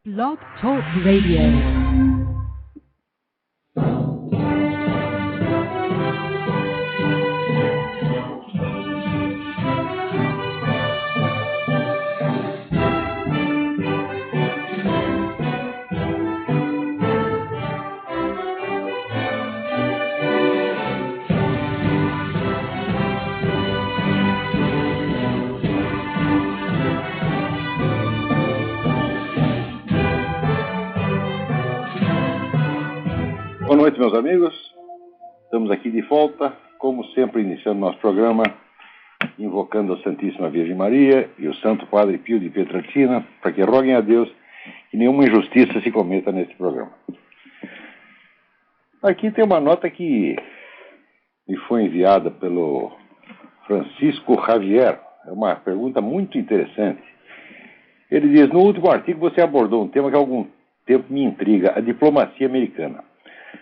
Blog Talk Radio. Boa noite, meus amigos. Estamos aqui de volta, como sempre, iniciando nosso programa, invocando a Santíssima Virgem Maria e o Santo Padre Pio de Pietrelcina, para que roguem a Deus que nenhuma injustiça se cometa neste programa. Aqui tem uma nota que me foi enviada pelo Francisco Javier. É uma pergunta muito interessante. Ele diz: no último artigo você abordou um tema que há algum tempo me intriga, a diplomacia americana.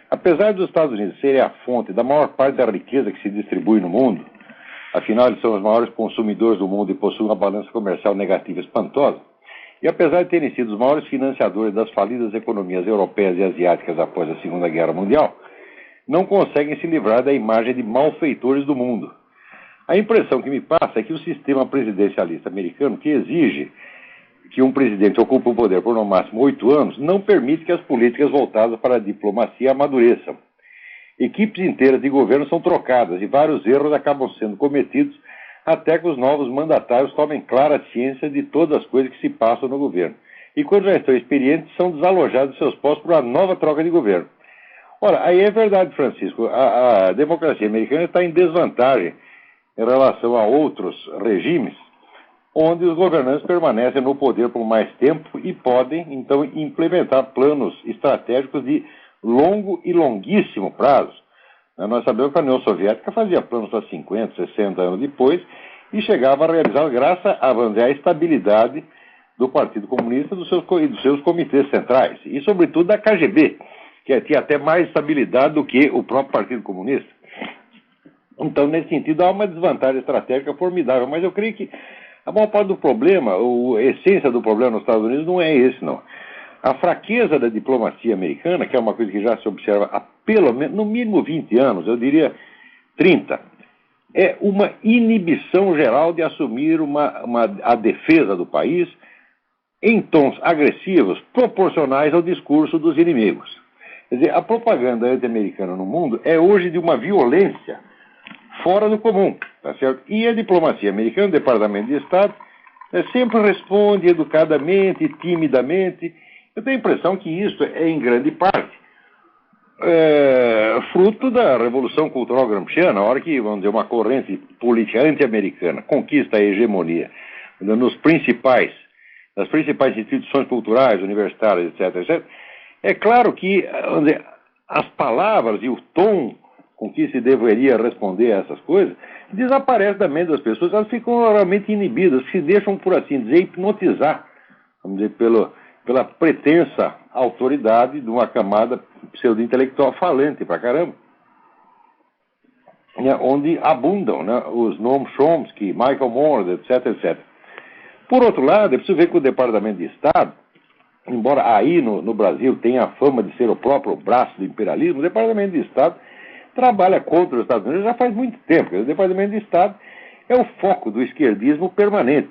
Apesar dos Estados Unidos serem a fonte da maior parte da riqueza que se distribui no mundo, afinal eles são os maiores consumidores do mundo e possuem uma balança comercial negativa espantosa, e apesar de terem sido os maiores financiadores das falidas economias europeias e asiáticas após a Segunda Guerra Mundial, não conseguem se livrar da imagem de malfeitores do mundo. A impressão que me passa é que o sistema presidencialista americano, que exige que um presidente ocupe o poder por no máximo 8 anos, não permite que as políticas voltadas para a diplomacia amadureçam. Equipes inteiras de governo são trocadas e vários erros acabam sendo cometidos até que os novos mandatários tomem clara ciência de todas as coisas que se passam no governo. E quando já estão experientes, são desalojados de seus postos por uma nova troca de governo. Ora, aí é verdade, Francisco, a democracia americana está em desvantagem em relação a outros regimes, onde os governantes permanecem no poder por mais tempo e podem, então, implementar planos estratégicos de longo e longuíssimo prazo. Nós sabemos que a União Soviética fazia planos para 50, 60 anos depois e chegava a realizar graças à estabilidade do Partido Comunista e dos seus comitês centrais, e sobretudo da KGB, que tinha até mais estabilidade do que o próprio Partido Comunista. Então, nesse sentido, há uma desvantagem estratégica formidável, mas eu creio que a maior parte do problema, a essência do problema nos Estados Unidos não é esse, não. A fraqueza da diplomacia americana, que é uma coisa que já se observa há pelo menos, no mínimo 20 anos, eu diria 30, é uma inibição geral de assumir a defesa do país em tons agressivos, proporcionais ao discurso dos inimigos. Quer dizer, a propaganda anti-americana no mundo é hoje de uma violência fora do comum, tá certo? E a diplomacia americana, o Departamento de Estado, sempre responde educadamente, timidamente. Eu tenho a impressão que isso é, em grande parte, fruto da Revolução Cultural Gramsciana, a hora que, vamos dizer, uma corrente política anti-americana conquista a hegemonia nas principais instituições culturais, universitárias, etc., etc. É claro que, vamos dizer, as palavras e o tom com que se deveria responder a essas coisas, desaparece da mente das pessoas, elas ficam realmente inibidas, se deixam, por assim dizer, hipnotizar, vamos dizer, pela pretensa autoridade de uma camada pseudo-intelectual falante pra caramba, né, onde abundam, né, os Noam Chomsky, Michael Moore, etc., etc. Por outro lado, é preciso ver que o Departamento de Estado, embora aí no Brasil tenha a fama de ser o próprio braço do imperialismo, o Departamento de Estado trabalha contra os Estados Unidos já faz muito tempo. O Departamento de Estado é o foco do esquerdismo permanente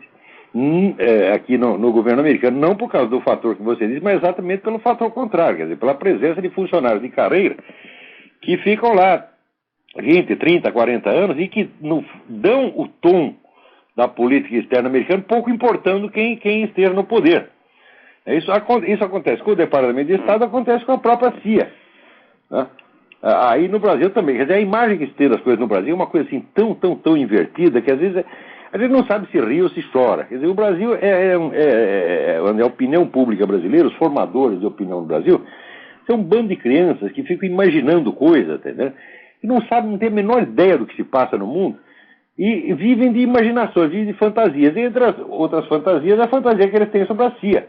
aqui no governo americano, não por causa do fator que você disse, mas exatamente pelo fator contrário, quer dizer, pela presença de funcionários de carreira que ficam lá 20, 30, 40 anos e que dão o tom da política externa americana, pouco importando quem esteja no poder. Isso acontece com o Departamento de Estado, acontece com a própria CIA, né? Aí no Brasil também, quer dizer, a imagem que se tem das coisas no Brasil é uma coisa assim tão invertida que às vezes a gente não sabe se ri ou se chora. Quer dizer, o Brasil a opinião pública brasileira, os formadores de opinião do Brasil, são um bando de crianças que ficam imaginando coisas, entendeu? E não sabem, não têm a menor ideia do que se passa no mundo e vivem de imaginações, vivem de fantasias. E entre as outras fantasias, a fantasia que eles têm sobre a CIA.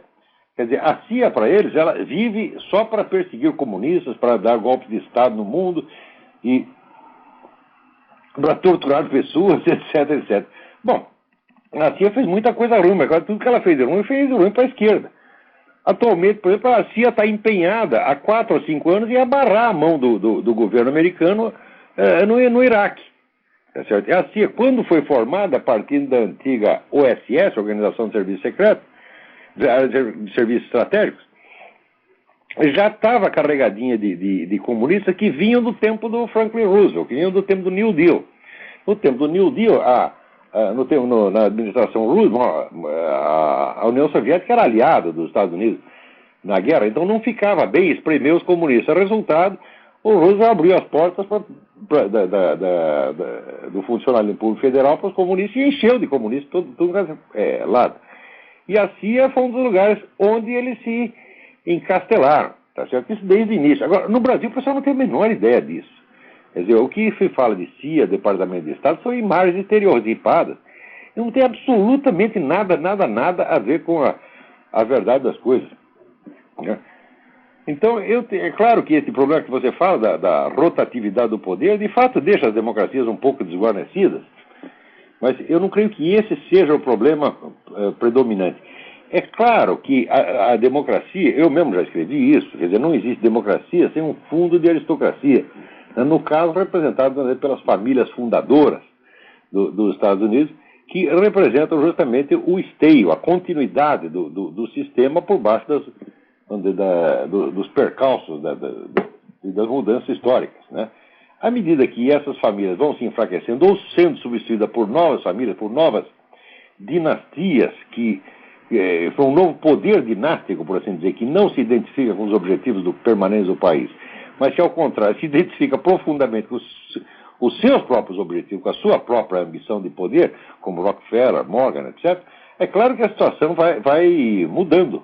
Quer dizer, a CIA, para eles, ela vive só para perseguir comunistas, para dar golpes de Estado no mundo e para torturar pessoas, etc, etc. Bom, a CIA fez muita coisa ruim, mas agora tudo que ela fez de ruim para a esquerda. Atualmente, por exemplo, a CIA está empenhada há 4 ou 5 anos em abarrar a mão do governo americano no Iraque. Tá certo? A CIA, quando foi formada a partir da antiga OSS, Organização de Serviços Secretos, de Serviços Estratégicos, já estava carregadinha de comunistas que vinham do tempo do Franklin Roosevelt, que vinham do tempo do New Deal. No tempo do New Deal, na administração Roosevelt, a União Soviética era aliada dos Estados Unidos na guerra, então não ficava bem espremer os comunistas. Resultado, o Roosevelt abriu as portas do funcionalismo público federal para os comunistas e encheu de comunistas todo lado. E a CIA foi um dos lugares onde eles se encastelaram, tá certo? Isso desde o início. Agora, no Brasil, o pessoal não tem a menor ideia disso. Quer dizer, o que se fala de CIA, Departamento de Estado, são imagens estereotipadas. Não tem absolutamente nada a ver com a verdade das coisas. Né? Então, é claro que esse problema que você fala da rotatividade do poder, de fato, deixa as democracias um pouco desguarnecidas. Mas eu não creio que esse seja o problema predominante. É claro que a democracia, eu mesmo já escrevi isso, quer dizer, não existe democracia sem um fundo de aristocracia. No caso, representado pelas famílias fundadoras dos Estados Unidos, que representam justamente o esteio, a continuidade do sistema por baixo dos percalços das mudanças históricas, né? À medida que essas famílias vão se enfraquecendo ou sendo substituídas por novas famílias, por novas dinastias, que foi um novo poder dinástico, por assim dizer, que não se identifica com os objetivos permanentes do país, mas que, ao contrário, se identifica profundamente com os seus próprios objetivos, com a sua própria ambição de poder, como Rockefeller, Morgan, etc., é claro que a situação vai mudando.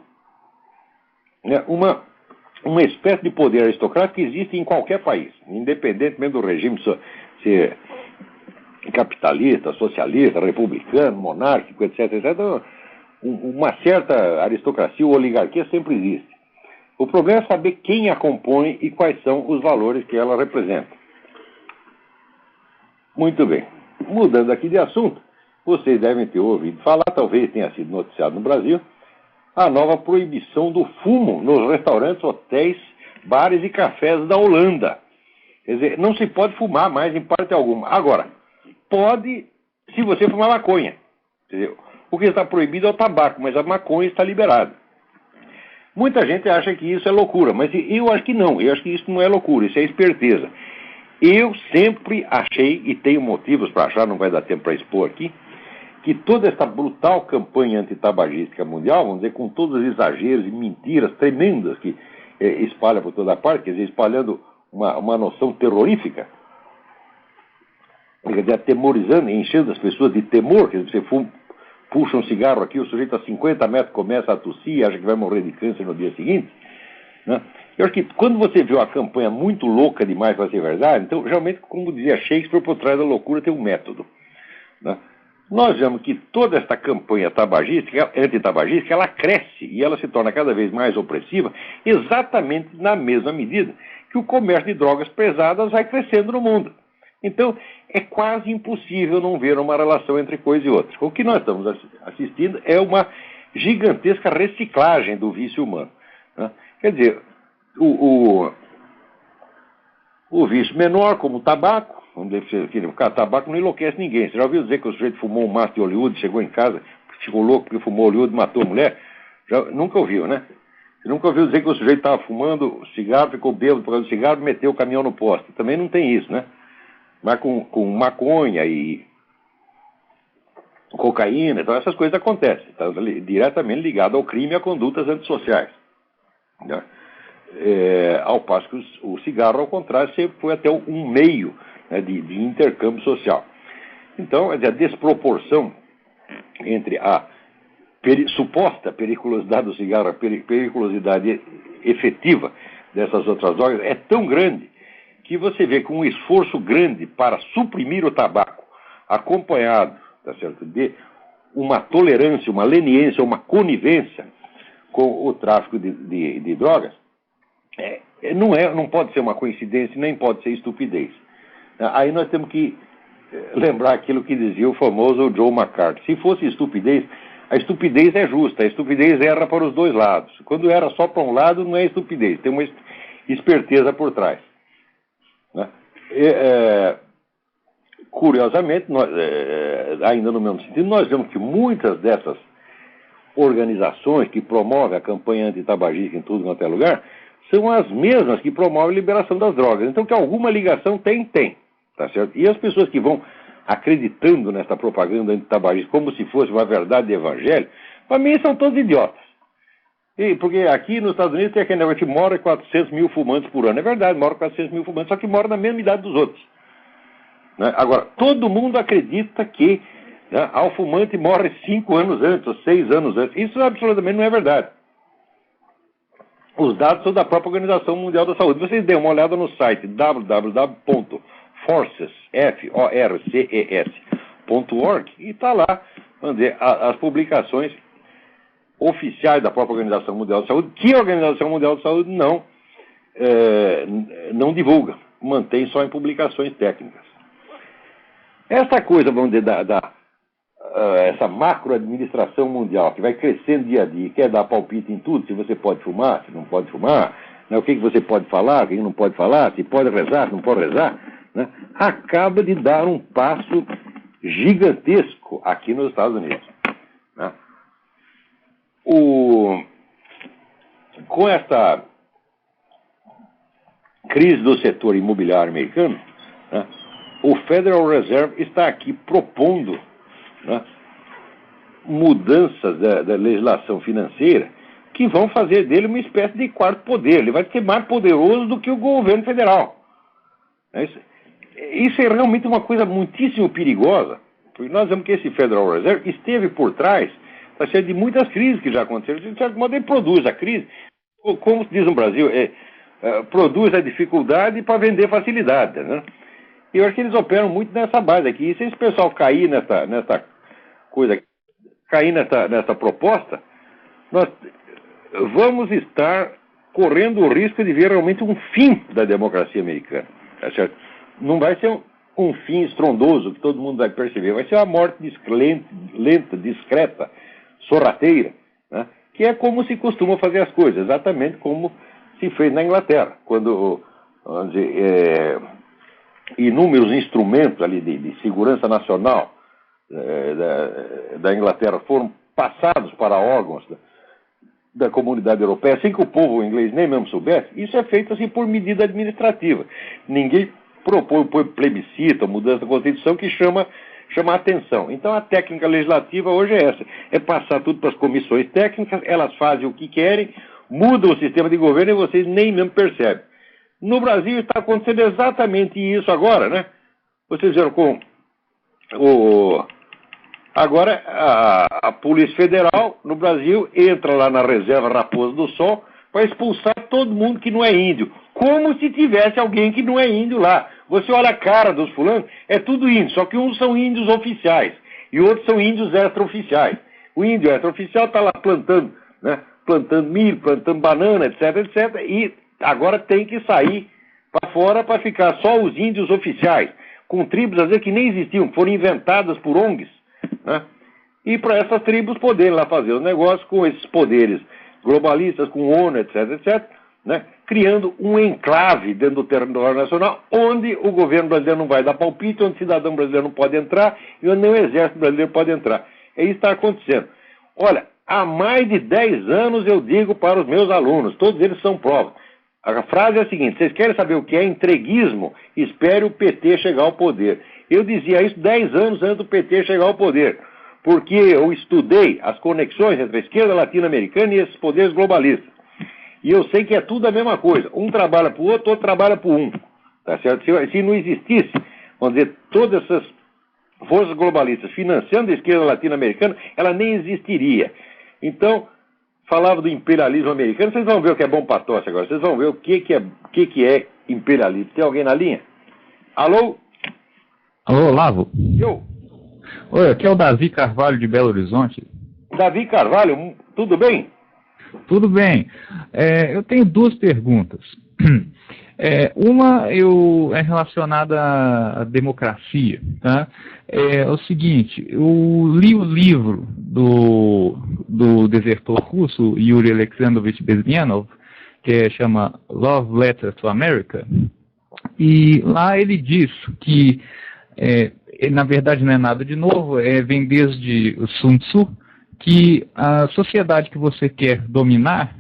Uma espécie de poder aristocrático que existe em qualquer país, independentemente do regime ser capitalista, socialista, republicano, monárquico, etc., etc., uma certa aristocracia ou oligarquia sempre existe. O problema é saber quem a compõe e quais são os valores que ela representa. Muito bem. Mudando aqui de assunto, vocês devem ter ouvido falar, talvez tenha sido noticiado no Brasil, a nova proibição do fumo nos restaurantes, hotéis, bares e cafés da Holanda. Quer dizer, não se pode fumar mais em parte alguma. Agora, pode se você fumar maconha. Quer dizer, o que está proibido é o tabaco, mas a maconha está liberada. Muita gente acha que isso é loucura, mas eu acho que não. Eu acho que isso não é loucura, isso é esperteza. Eu sempre achei, e tenho motivos para achar, não vai dar tempo para expor aqui, que toda essa brutal campanha antitabagística mundial, vamos dizer, com todos os exageros e mentiras tremendas que espalha por toda parte, quer dizer, espalhando uma noção terrorífica, quer dizer, atemorizando, enchendo as pessoas de temor, quer dizer, você puxa um cigarro aqui, o sujeito a 50 metros começa a tossir e acha que vai morrer de câncer no dia seguinte, né? Eu acho que quando você vê uma campanha muito louca demais para ser verdade, então, realmente, como dizia Shakespeare, por trás da loucura tem um método, né? Nós vemos que toda esta campanha antitabagística, ela cresce e ela se torna cada vez mais opressiva, exatamente na mesma medida que o comércio de drogas pesadas vai crescendo no mundo. Então, é quase impossível não ver uma relação entre coisa e outra. O que nós estamos assistindo é uma gigantesca reciclagem do vício humano, né? Quer dizer, o vício menor, como o tabaco, vamos dizer que o tabaco não enlouquece ninguém. Você já ouviu dizer que o sujeito fumou um maço de Hollywood, chegou em casa, ficou louco porque fumou Hollywood e matou a mulher? Nunca ouviu, né? Você nunca ouviu dizer que o sujeito estava fumando cigarro, ficou bêbado por causa do cigarro e meteu o caminhão no poste. Também não tem isso, né? Mas com maconha e cocaína, então essas coisas acontecem. Está diretamente ligado ao crime e a condutas antissociais, né? Ao passo que o cigarro, ao contrário, sempre foi até um meio, né, de intercâmbio social. Então, a desproporção entre a suposta periculosidade do cigarro, a periculosidade efetiva dessas outras drogas é tão grande que você vê que um esforço grande para suprimir o tabaco, acompanhado, tá certo, de uma tolerância, uma leniência, uma conivência com o tráfico de drogas, não pode ser uma coincidência, nem pode ser estupidez. Aí nós temos que lembrar aquilo que dizia o famoso Joe McCarthy. Se fosse estupidez, a estupidez é justa, a estupidez erra para os dois lados. Quando erra só para um lado, não é estupidez, tem uma esperteza por trás. Né? Curiosamente, ainda no mesmo sentido, nós vemos que muitas dessas organizações que promovem a campanha anti-tabagista em tudo quanto é lugar são as mesmas que promovem a liberação das drogas. Então, que alguma ligação tem, tá certo? E as pessoas que vão acreditando nessa propaganda anti-tabagista como se fosse uma verdade de evangelho, para mim são todos idiotas. Porque aqui nos Estados Unidos tem aquele negócio que mora 400 mil fumantes por ano. É verdade, mora 400 mil fumantes, só que mora na mesma idade dos outros. Né? Agora, todo mundo acredita que, né, ao fumante morre 5 anos antes, ou 6 anos antes. Isso absolutamente não é verdade. Os dados são da própria Organização Mundial da Saúde. Vocês dêem uma olhada no site www.forces.org e está lá, vamos dizer, as publicações oficiais da própria Organização Mundial da Saúde, que a Organização Mundial da Saúde não divulga, mantém só em publicações técnicas. Essa coisa, vamos dizer, essa macroadministração mundial que vai crescendo dia a dia, quer dar palpite em tudo, se você pode fumar, se não pode fumar, né, o que você pode falar, o que não pode falar, se pode rezar, se não pode rezar, né, acaba de dar um passo gigantesco aqui nos Estados Unidos. Né? Com essa crise do setor imobiliário americano, né, o Federal Reserve está aqui propondo, né, mudanças da legislação financeira que vão fazer dele uma espécie de quarto poder. Ele vai ser mais poderoso do que o governo federal. Isso é realmente uma coisa muitíssimo perigosa, porque nós vemos que esse Federal Reserve esteve por trás, tá cheio de muitas crises que já aconteceram. De certo modo, ele produz a crise, como se diz no Brasil, produz a dificuldade para vender facilidade, né? E eu acho que eles operam muito nessa base aqui. E se esse pessoal cair nessa coisa, cair nessa proposta, nós vamos estar correndo o risco de ver realmente um fim da democracia americana. Tá certo? Não vai ser um fim estrondoso que todo mundo vai perceber. Vai ser uma morte lenta, discreta, sorrateira, né? Que é como se costuma fazer as coisas, exatamente como se fez na Inglaterra, quando, vamos dizer, inúmeros instrumentos ali de segurança nacional da Inglaterra foram passados para órgãos da comunidade europeia, sem que o povo inglês nem mesmo soubesse. Isso é feito assim por medida administrativa. Ninguém propõe plebiscito, mudança da Constituição que chama a atenção. Então a técnica legislativa hoje é essa, é passar tudo para as comissões técnicas, elas fazem o que querem, mudam o sistema de governo e vocês nem mesmo percebem. No Brasil está acontecendo exatamente isso agora, né? Vocês viram com agora a Polícia Federal no Brasil entra lá na reserva Raposa do Sol para expulsar todo mundo que não é índio. Como se tivesse alguém que não é índio lá. Você olha a cara dos fulanos, é tudo índio, só que uns são índios oficiais e outros são índios extraoficiais. O índio extraoficial está lá plantando, né? Plantando milho, plantando banana, etc, etc, e agora tem que sair para fora para ficar só os índios oficiais, com tribos, às vezes, que nem existiam, foram inventadas por ONGs, né? E para essas tribos poderem lá fazer os negócios com esses poderes globalistas, com ONU, etc, etc, né? Criando um enclave dentro do território nacional, onde o governo brasileiro não vai dar palpite, onde o cidadão brasileiro não pode entrar e onde nem o exército brasileiro pode entrar. É isso que está acontecendo. Olha, há mais de 10 anos eu digo para os meus alunos, todos eles são prova. A frase é a seguinte: vocês querem saber o que é entreguismo? Espere o PT chegar ao poder. Eu dizia isso 10 anos antes do PT chegar ao poder, porque eu estudei as conexões entre a esquerda latino-americana e esses poderes globalistas. E eu sei que é tudo a mesma coisa. Um trabalha para o outro trabalha para um. Tá certo? Se não existisse, vamos dizer, todas essas forças globalistas financiando a esquerda latino-americana, ela nem existiria. Então, falava do imperialismo americano, vocês vão ver o que é bom para tosse agora, vocês vão ver o que é imperialismo. Tem alguém na linha? Alô? Alô, Olavo? Eu? Oi, aqui é o Davi Carvalho de Belo Horizonte. Davi Carvalho, tudo bem? Tudo bem. Eu tenho duas perguntas. É relacionada à democracia, tá? É o seguinte, eu li o livro do desertor russo, Yuri Alexandrovich Bezmenov, que chama Love Letter to America, e lá ele diz que, na verdade não é nada de novo, vem desde o Sun Tzu, que a sociedade que você quer dominar,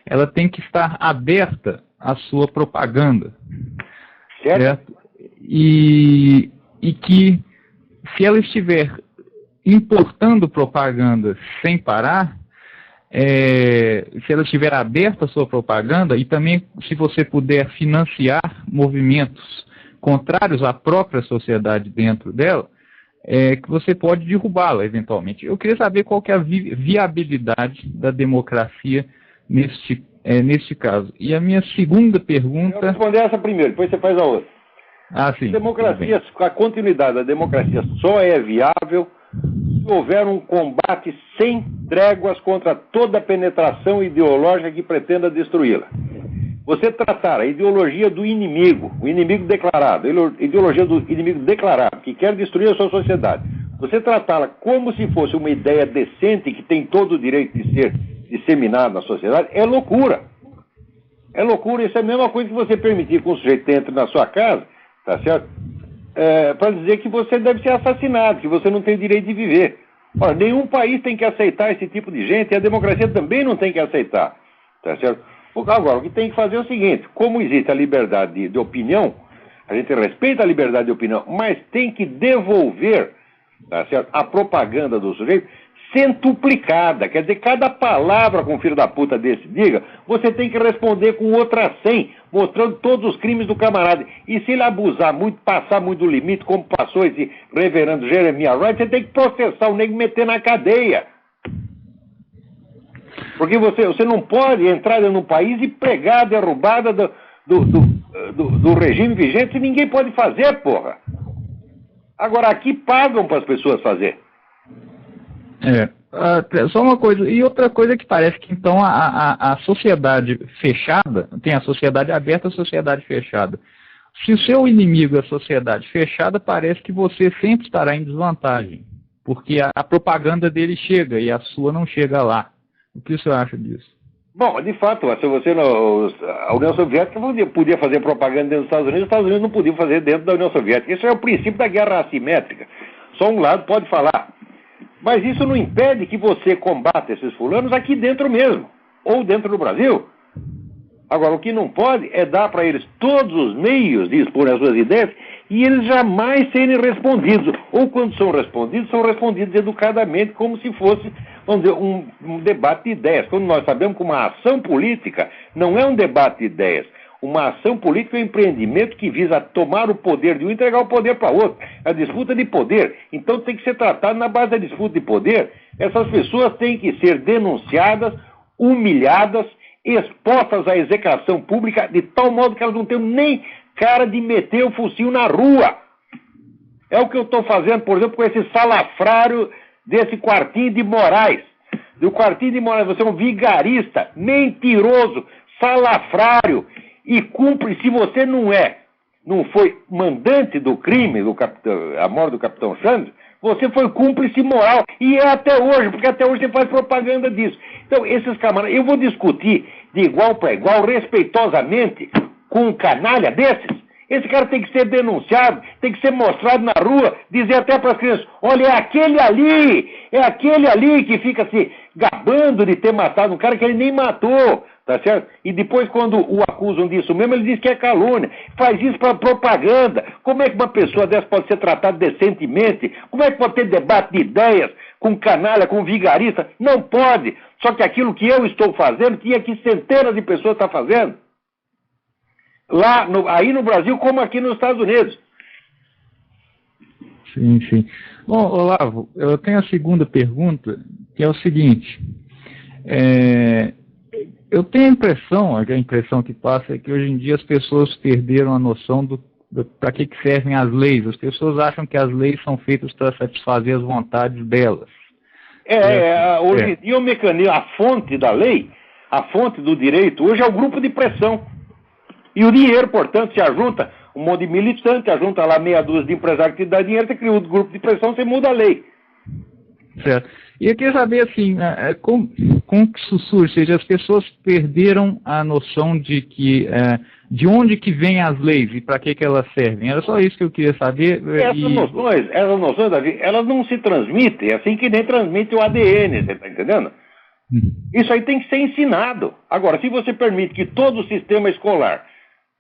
ela tem que estar aberta à sua propaganda, certo? E que se ela estiver importando propaganda sem parar, se ela estiver aberta à sua propaganda, e também se você puder financiar movimentos contrários à própria sociedade dentro dela, que você pode derrubá-la eventualmente. Eu queria saber qual que é a viabilidade da democracia neste caso. E a minha segunda pergunta... Eu vou responder essa primeiro, depois você faz a outra. Sim. A continuidade da democracia só é viável se houver um combate sem tréguas contra toda penetração ideológica que pretenda destruí-la. Você tratar a ideologia do inimigo, o inimigo declarado, a ideologia do inimigo declarado, que quer destruir a sua sociedade, você tratá-la como se fosse uma ideia decente que tem todo o direito de ser disseminada na sociedade, é loucura. É loucura, isso é a mesma coisa que você permitir que um sujeito entre na sua casa, tá certo? Para dizer que você deve ser assassinado, que você não tem direito de viver. Ora, nenhum país tem que aceitar esse tipo de gente, e a democracia também não tem que aceitar, tá certo? Agora, o que tem que fazer é o seguinte, como existe a liberdade de opinião, a gente respeita a liberdade de opinião, mas tem que devolver, tá certo, a propaganda do sujeito centuplicada. Quer dizer, cada palavra que um filho da puta desse diga, você tem que responder com outra 100, mostrando todos os crimes do camarada. E se ele abusar muito, passar muito do limite, como passou esse reverendo Jeremiah Wright, você tem que processar o nego e meter na cadeia. Porque você não pode entrar num país e pregar a derrubada do regime vigente, e ninguém pode fazer, porra. Agora, aqui pagam para as pessoas fazer. Só uma coisa, e outra coisa que parece que então a sociedade fechada, tem a sociedade aberta e a sociedade fechada. Se o seu inimigo é a sociedade fechada, parece que você sempre estará em desvantagem, porque a propaganda dele chega e a sua não chega lá. O que o senhor acha disso? Bom, de fato, se você a União Soviética podia fazer propaganda dentro dos Estados Unidos, os Estados Unidos não podiam fazer dentro da União Soviética. Isso é o princípio da guerra assimétrica. Só um lado pode falar. Mas isso não impede que você combata esses fulanos aqui dentro mesmo, ou dentro do Brasil. Agora, o que não pode é dar para eles todos os meios de expor as suas ideias e eles jamais serem respondidos. Ou quando são respondidos educadamente, como se fosse, vamos dizer, um debate de ideias. Quando nós sabemos que uma ação política não é um debate de ideias. Uma ação política é um empreendimento que visa tomar o poder de um e entregar o poder para outro. A disputa de poder. Então tem que ser tratado na base da disputa de poder. Essas pessoas têm que ser denunciadas, humilhadas, expostas à execração pública, de tal modo que elas não tenham nem cara de meter o focinho na rua. É o que eu estou fazendo, por exemplo, com esse salafrário desse Quartinho de Moraes. Do Quartinho de Moraes, você é um vigarista, mentiroso, salafrário, e cumpre, se você não foi mandante do crime, a morte do Capitão Sanders, você foi cúmplice moral, e é até hoje, porque até hoje você faz propaganda disso. Então, esses camaradas, eu vou discutir de igual para igual, respeitosamente, com um canalha desses. Esse cara tem que ser denunciado, tem que ser mostrado na rua, dizer até para as crianças, olha, é aquele ali que fica se gabando de ter matado um cara que ele nem matou, tá certo? E depois, quando o acusam disso mesmo, ele diz que é calúnia. Faz isso para propaganda. Como é que uma pessoa dessa pode ser tratada decentemente? Como é que pode ter debate de ideias com canalha, com vigarista? Não pode. Só que aquilo que eu estou fazendo, que aqui centenas de pessoas estão fazendo, aí no Brasil, como aqui nos Estados Unidos. Sim, sim. Bom, Olavo, eu tenho a segunda pergunta, que é o seguinte. Eu tenho a impressão que passa é que hoje em dia as pessoas perderam a noção para que servem as leis. As pessoas acham que as leis são feitas para satisfazer as vontades delas. Hoje em dia o mecanismo, a fonte da lei, a fonte do direito, hoje é o grupo de pressão. E o dinheiro, portanto, se ajunta um monte de militante, ajunta lá meia dúzia de empresários que te dá dinheiro, você cria um grupo de pressão, você muda a lei. Certo. E eu queria saber, assim, como que isso surge? Ou seja, as pessoas perderam a noção de que, de onde que vêm as leis e para que elas servem. Era só isso que eu queria saber. Essas noções, Davi, elas não se transmitem, assim que nem transmite o ADN, você está entendendo? Isso aí tem que ser ensinado. Agora, se você permite que todo o sistema escolar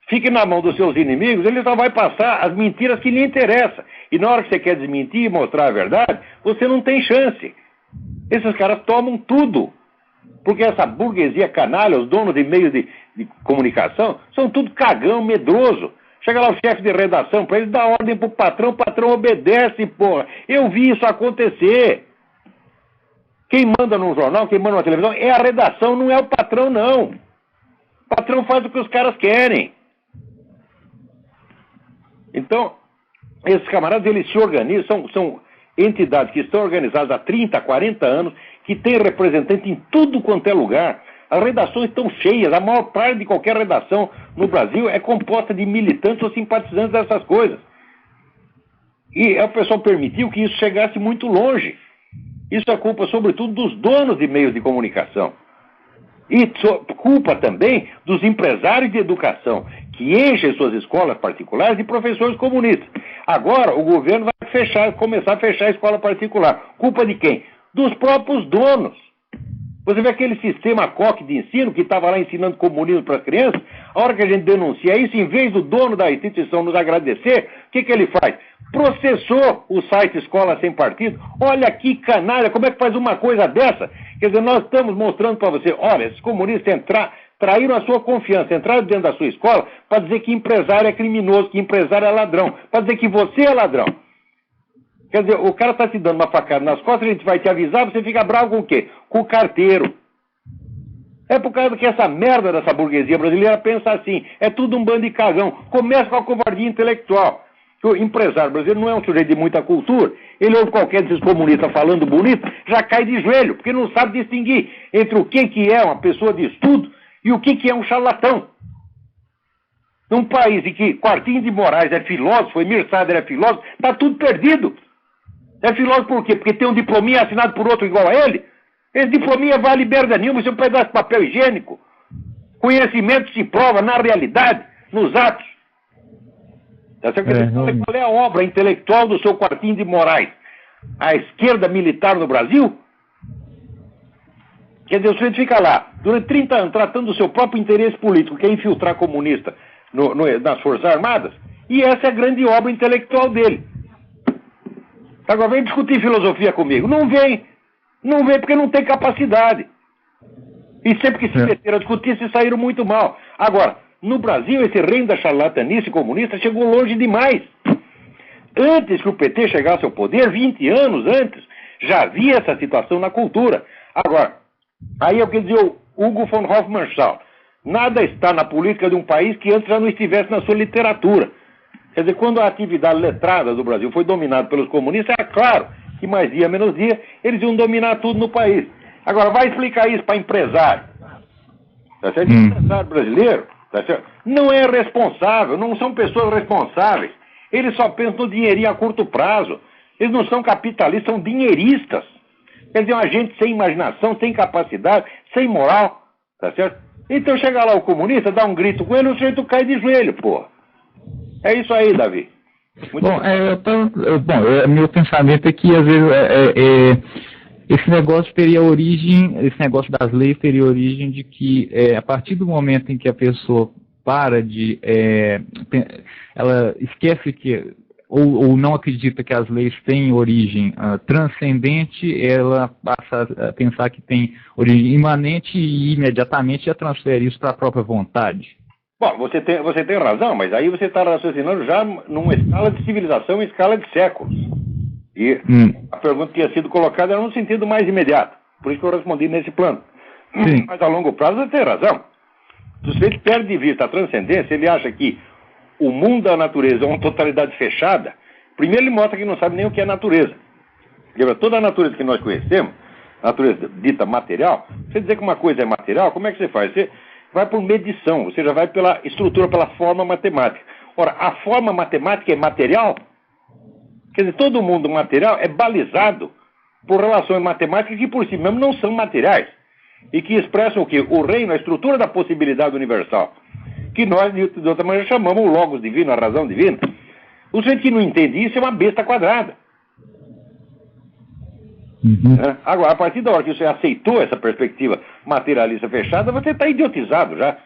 fique na mão dos seus inimigos, ele só vai passar as mentiras que lhe interessam. E na hora que você quer desmentir e mostrar a verdade, você não tem chance. Esses caras tomam tudo. Porque essa burguesia canalha, os donos de meios de comunicação, são tudo cagão, medroso. Chega lá o chefe de redação para ele dar ordem pro patrão, o patrão obedece, porra. Eu vi isso acontecer. Quem manda num jornal, quem manda numa televisão, é a redação, não é o patrão, não. O patrão faz o que os caras querem. Então, esses camaradas, eles se organizam, são entidades que estão organizadas há 30, 40 anos, que têm representante em tudo quanto é lugar. As redações estão cheias, a maior parte de qualquer redação no Brasil é composta de militantes ou simpatizantes dessas coisas. E o pessoal permitiu que isso chegasse muito longe. Isso é culpa, sobretudo, dos donos de meios de comunicação. E culpa também dos empresários de educação, que enchem suas escolas particulares de professores comunistas. Agora, o governo vai começar a fechar a escola particular. Culpa de quem? Dos próprios donos. Você vê aquele sistema coque de ensino que estava lá ensinando comunismo para as crianças, a hora que a gente denuncia isso, em vez do dono da instituição nos agradecer, o que ele faz? Processou o site Escola Sem Partido. Olha que canalha, como é que faz uma coisa dessa? Quer dizer, nós estamos mostrando para você, olha, esses comunistas traíram a sua confiança, entraram dentro da sua escola para dizer que empresário é criminoso, que empresário é ladrão, para dizer que você é ladrão. Quer dizer, o cara está te dando uma facada nas costas, a gente vai te avisar, você fica bravo com o quê? Com o carteiro. É por causa que essa merda dessa burguesia brasileira pensa assim, é tudo um bando de cagão. Começa com a covardia intelectual. O empresário brasileiro não é um sujeito de muita cultura. Ele ouve qualquer desses comunistas falando bonito, já cai de joelho, porque não sabe distinguir entre o que é uma pessoa de estudo e o que é um charlatão. Num país em que Quartinho de Moraes é filósofo, Emir Sader é filósofo, está tudo perdido. É filósofo por quê? Porque tem um diplominha assinado por outro igual a ele? Esse diplominha vale merda nenhuma, isso é um pedaço de papel higiênico. Conhecimento se prova na realidade, nos atos. Qual é a obra intelectual do seu Quartinho de Moraes? A esquerda militar no Brasil? Quer dizer, o sujeito fica lá, durante 30 anos, tratando do seu próprio interesse político, que é infiltrar comunista nas Forças Armadas, e essa é a grande obra intelectual dele. Agora vem discutir filosofia comigo. Não vem. Não vem porque não tem capacidade. E sempre que se meteram a discutir, se saíram muito mal. Agora, no Brasil, esse reino da charlatanice comunista chegou longe demais. Antes que o PT chegasse ao poder, 20 anos antes, já havia essa situação na cultura. Agora, aí é o que dizia o Hugo von Hofmannsthal. Nada está na política de um país que antes já não estivesse na sua literatura. Quer dizer, quando a atividade letrada do Brasil foi dominada pelos comunistas, é claro que mais dia menos dia eles iam dominar tudo no país. Agora, vai explicar isso para empresário. Tá certo? Empresário brasileiro, tá certo? Não é responsável, não são pessoas responsáveis. Eles só pensam no dinheirinho a curto prazo. Eles não são capitalistas, são dinheiristas. Quer dizer, uma gente sem imaginação, sem capacidade, sem moral, tá certo? Então chega lá o comunista, dá um grito com ele, o sujeito cai de joelho, porra. É isso aí, Davi. Meu pensamento é que, às vezes, esse negócio teria origem, esse negócio das leis teria origem de que, a partir do momento em que a pessoa para de... ela esquece que, ou não acredita que as leis têm origem transcendente, ela passa a pensar que tem origem imanente e imediatamente já transfere isso para a própria vontade. Bom, você tem razão, mas aí você está raciocinando já numa escala de civilização, em escala de séculos. E a pergunta que tinha sido colocada era num sentido mais imediato. Por isso que eu respondi nesse plano. Sim. Mas a longo prazo você tem razão. Se você perde de vista a transcendência, ele acha que o mundo da natureza é uma totalidade fechada. Primeiro ele mostra que não sabe nem o que é natureza. Toda a natureza que nós conhecemos, a natureza dita material, você dizer que uma coisa é material, como é que você faz? vai por medição, ou seja, vai pela estrutura, pela forma matemática. Ora, a forma matemática é material? Quer dizer, todo mundo material é balizado por relações matemáticas que por si mesmo não são materiais e que expressam o quê? O reino, a estrutura da possibilidade universal, que nós, de outra maneira, chamamos o logos divino, a razão divina. O sujeito que não entende isso é uma besta quadrada. Agora, a partir da hora que você aceitou essa perspectiva materialista fechada, você está idiotizado já.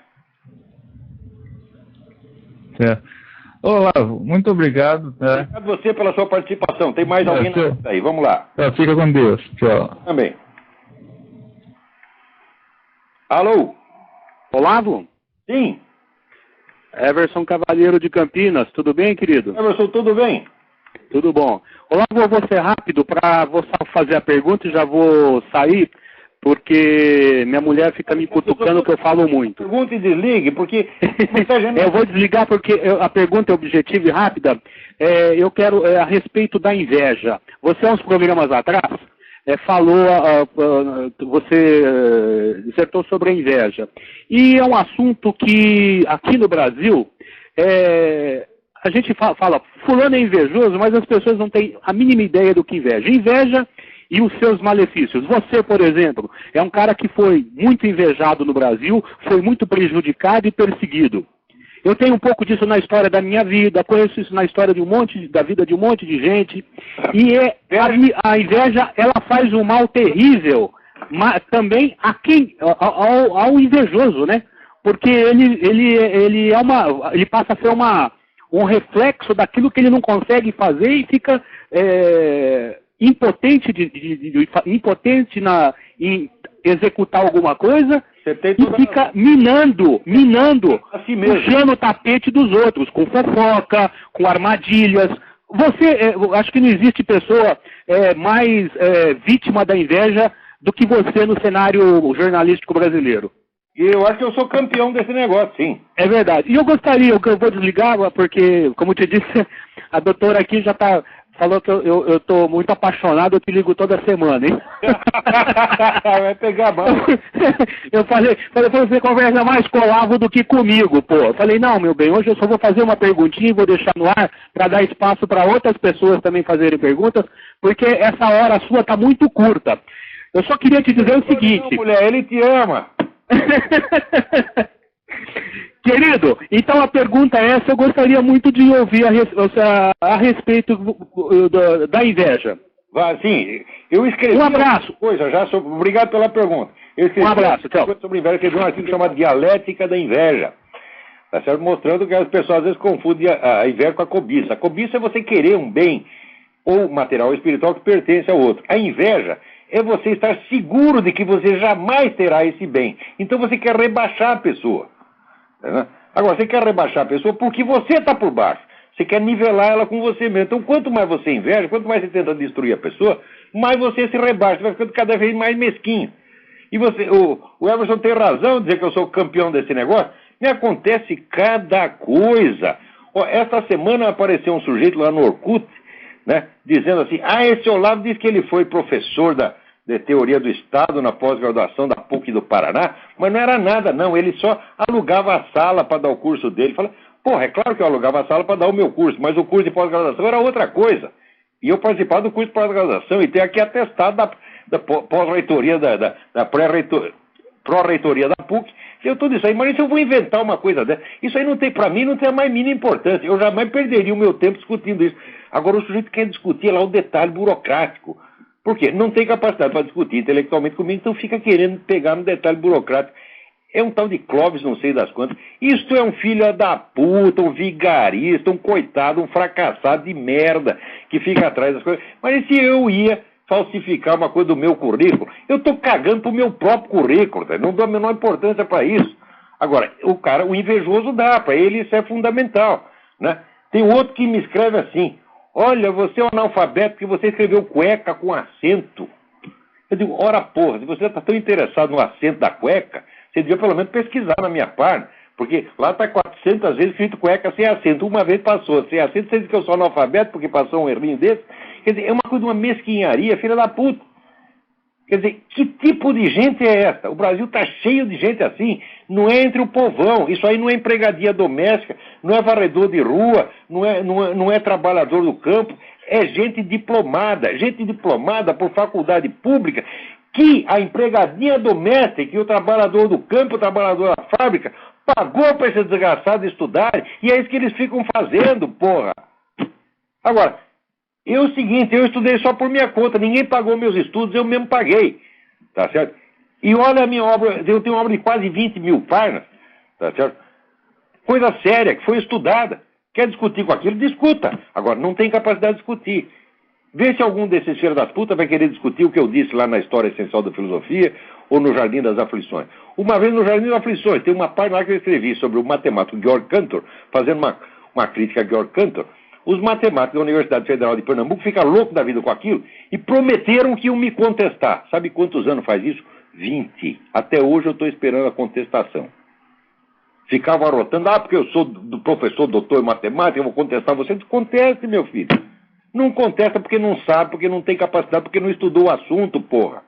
Certo. Olavo, muito obrigado. Obrigado a você pela sua participação. Tem mais alguém aí? Vamos lá. Fica com Deus. Tchau. Também. Alô? Olavo? Sim. Everson Cavalheiro de Campinas. Tudo bem, querido? Everson, tudo bem? Tudo bom. Olavo, eu vou ser rápido vou só fazer a pergunta e já vou sair, porque minha mulher fica me cutucando que eu falo muito. Pergunta e desligue, porque muita gente... Eu vou desligar porque a pergunta é objetiva e rápida. Eu quero a respeito da inveja. Você, há uns programas atrás, você dissertou sobre a inveja. E é um assunto que, aqui no Brasil, a gente fala, fulano é invejoso, mas as pessoas não têm a mínima ideia do que inveja. Inveja e os seus malefícios. Você, por exemplo, é um cara que foi muito invejado no Brasil, foi muito prejudicado e perseguido. Eu tenho um pouco disso na história da minha vida, conheço isso na história da vida de um monte de gente. E a inveja, ela faz um mal terrível, mas também ao invejoso, né? Porque ele passa a ser um reflexo daquilo que ele não consegue fazer e fica impotente em executar alguma coisa e fica minando, puxando o tapete dos outros, com fofoca, com armadilhas. Acho que não existe pessoa mais vítima da inveja do que você no cenário jornalístico brasileiro. E eu acho que eu sou campeão desse negócio, sim. É verdade. E eu gostaria, eu vou desligar, porque, como eu te disse, a doutora aqui já falou que eu estou muito apaixonado, eu te ligo toda semana, hein? Vai pegar a mão. Eu falei, você conversa mais com o Olavo do que comigo, pô. Eu falei, não, meu bem, hoje eu só vou fazer uma perguntinha e vou deixar no ar para dar espaço para outras pessoas também fazerem perguntas, porque essa hora sua está muito curta. Eu só queria te dizer o seguinte... Não, mulher, ele te ama. Querido, então a pergunta é essa, eu gostaria muito de ouvir a respeito da inveja. Sim, eu escrevi... Um abraço. Obrigado pela pergunta. Um abraço, tchau. Sobre inveja, escrevi um artigo chamado Dialética da Inveja. Tá certo? Mostrando que as pessoas às vezes confundem a inveja com a cobiça. A cobiça é você querer um bem, ou material ou espiritual, que pertence ao outro. A inveja é você estar seguro de que você jamais terá esse bem. Então você quer rebaixar a pessoa. Agora, você quer rebaixar a pessoa porque você está por baixo. Você quer nivelar ela com você mesmo. Então, quanto mais você inveja, quanto mais você tenta destruir a pessoa, mais você se rebaixa. Você vai ficando cada vez mais mesquinho. E o Everson tem razão em dizer que eu sou campeão desse negócio. Me acontece cada coisa. Esta semana apareceu um sujeito lá no Orkut, né, dizendo assim, esse Olavo disse que ele foi professor de teoria do Estado na pós-graduação da PUC do Paraná, mas não era nada, não. Ele só alugava a sala para dar o curso dele. Fala, é claro que eu alugava a sala para dar o meu curso, mas o curso de pós-graduação era outra coisa. E eu participava do curso de pós-graduação e tenho aqui atestado da pós-reitoria, da pró-reitoria da PUC. Eu tudo isso aí, mas se eu vou inventar uma coisa dessa, isso aí não tem, para mim, não tem a mais mínima importância. Eu jamais perderia o meu tempo discutindo isso. Agora o sujeito quer discutir lá o detalhe burocrático. Por quê? Não tem capacidade para discutir intelectualmente comigo, então fica querendo pegar no detalhe burocrático. É um tal de Clóvis, não sei das quantas. Isto é um filho da puta, um vigarista, um coitado, um fracassado de merda que fica atrás das coisas. Mas se eu ia falsificar uma coisa do meu currículo, eu estou cagando pro meu próprio currículo, tá? Não dou a menor importância para isso. Agora, o invejoso dá, para ele isso é fundamental, né? Tem outro que me escreve assim, olha, você é um analfabeto porque você escreveu cueca com acento. Eu digo, ora porra, se você está tão interessado no acento da cueca, você devia pelo menos pesquisar na minha página, porque lá está 400 vezes escrito cueca sem acento. Uma vez passou sem acento, você diz que eu sou analfabeto porque passou um errinho desse. Quer dizer, é uma coisa de uma mesquinharia, filha da puta. Quer dizer, que tipo de gente é essa? O Brasil está cheio de gente assim, não é entre o povão, isso aí não é empregadia doméstica, não é varredor de rua, não é trabalhador do campo, é gente diplomada por faculdade pública, que a empregadinha doméstica e o trabalhador do campo, o trabalhador da fábrica, pagou para esses desgraçados estudarem, e é isso que eles ficam fazendo, porra. Agora, é o seguinte, eu estudei só por minha conta, ninguém pagou meus estudos, eu mesmo paguei, tá certo? E olha a minha obra, eu tenho uma obra de quase 20 mil páginas, tá certo? Coisa séria, que foi estudada. Quer discutir com aquilo? Discuta. Agora, não tem capacidade de discutir. Vê se algum desses filhos das putas vai querer discutir o que eu disse lá na História Essencial da Filosofia ou no Jardim das Aflições. Uma vez no Jardim das Aflições, tem uma página lá que eu escrevi sobre o matemático Georg Cantor, fazendo uma crítica a Georg Cantor. Os matemáticos da Universidade Federal de Pernambuco ficam loucos da vida com aquilo e prometeram que iam me contestar. Sabe quantos anos faz isso? 20. Até hoje eu estou esperando a contestação. Ficavam arrotando, porque eu sou do professor, doutor em matemática, eu vou contestar você. Conteste, meu filho. Não contesta porque não sabe, porque não tem capacidade, porque não estudou o assunto, porra.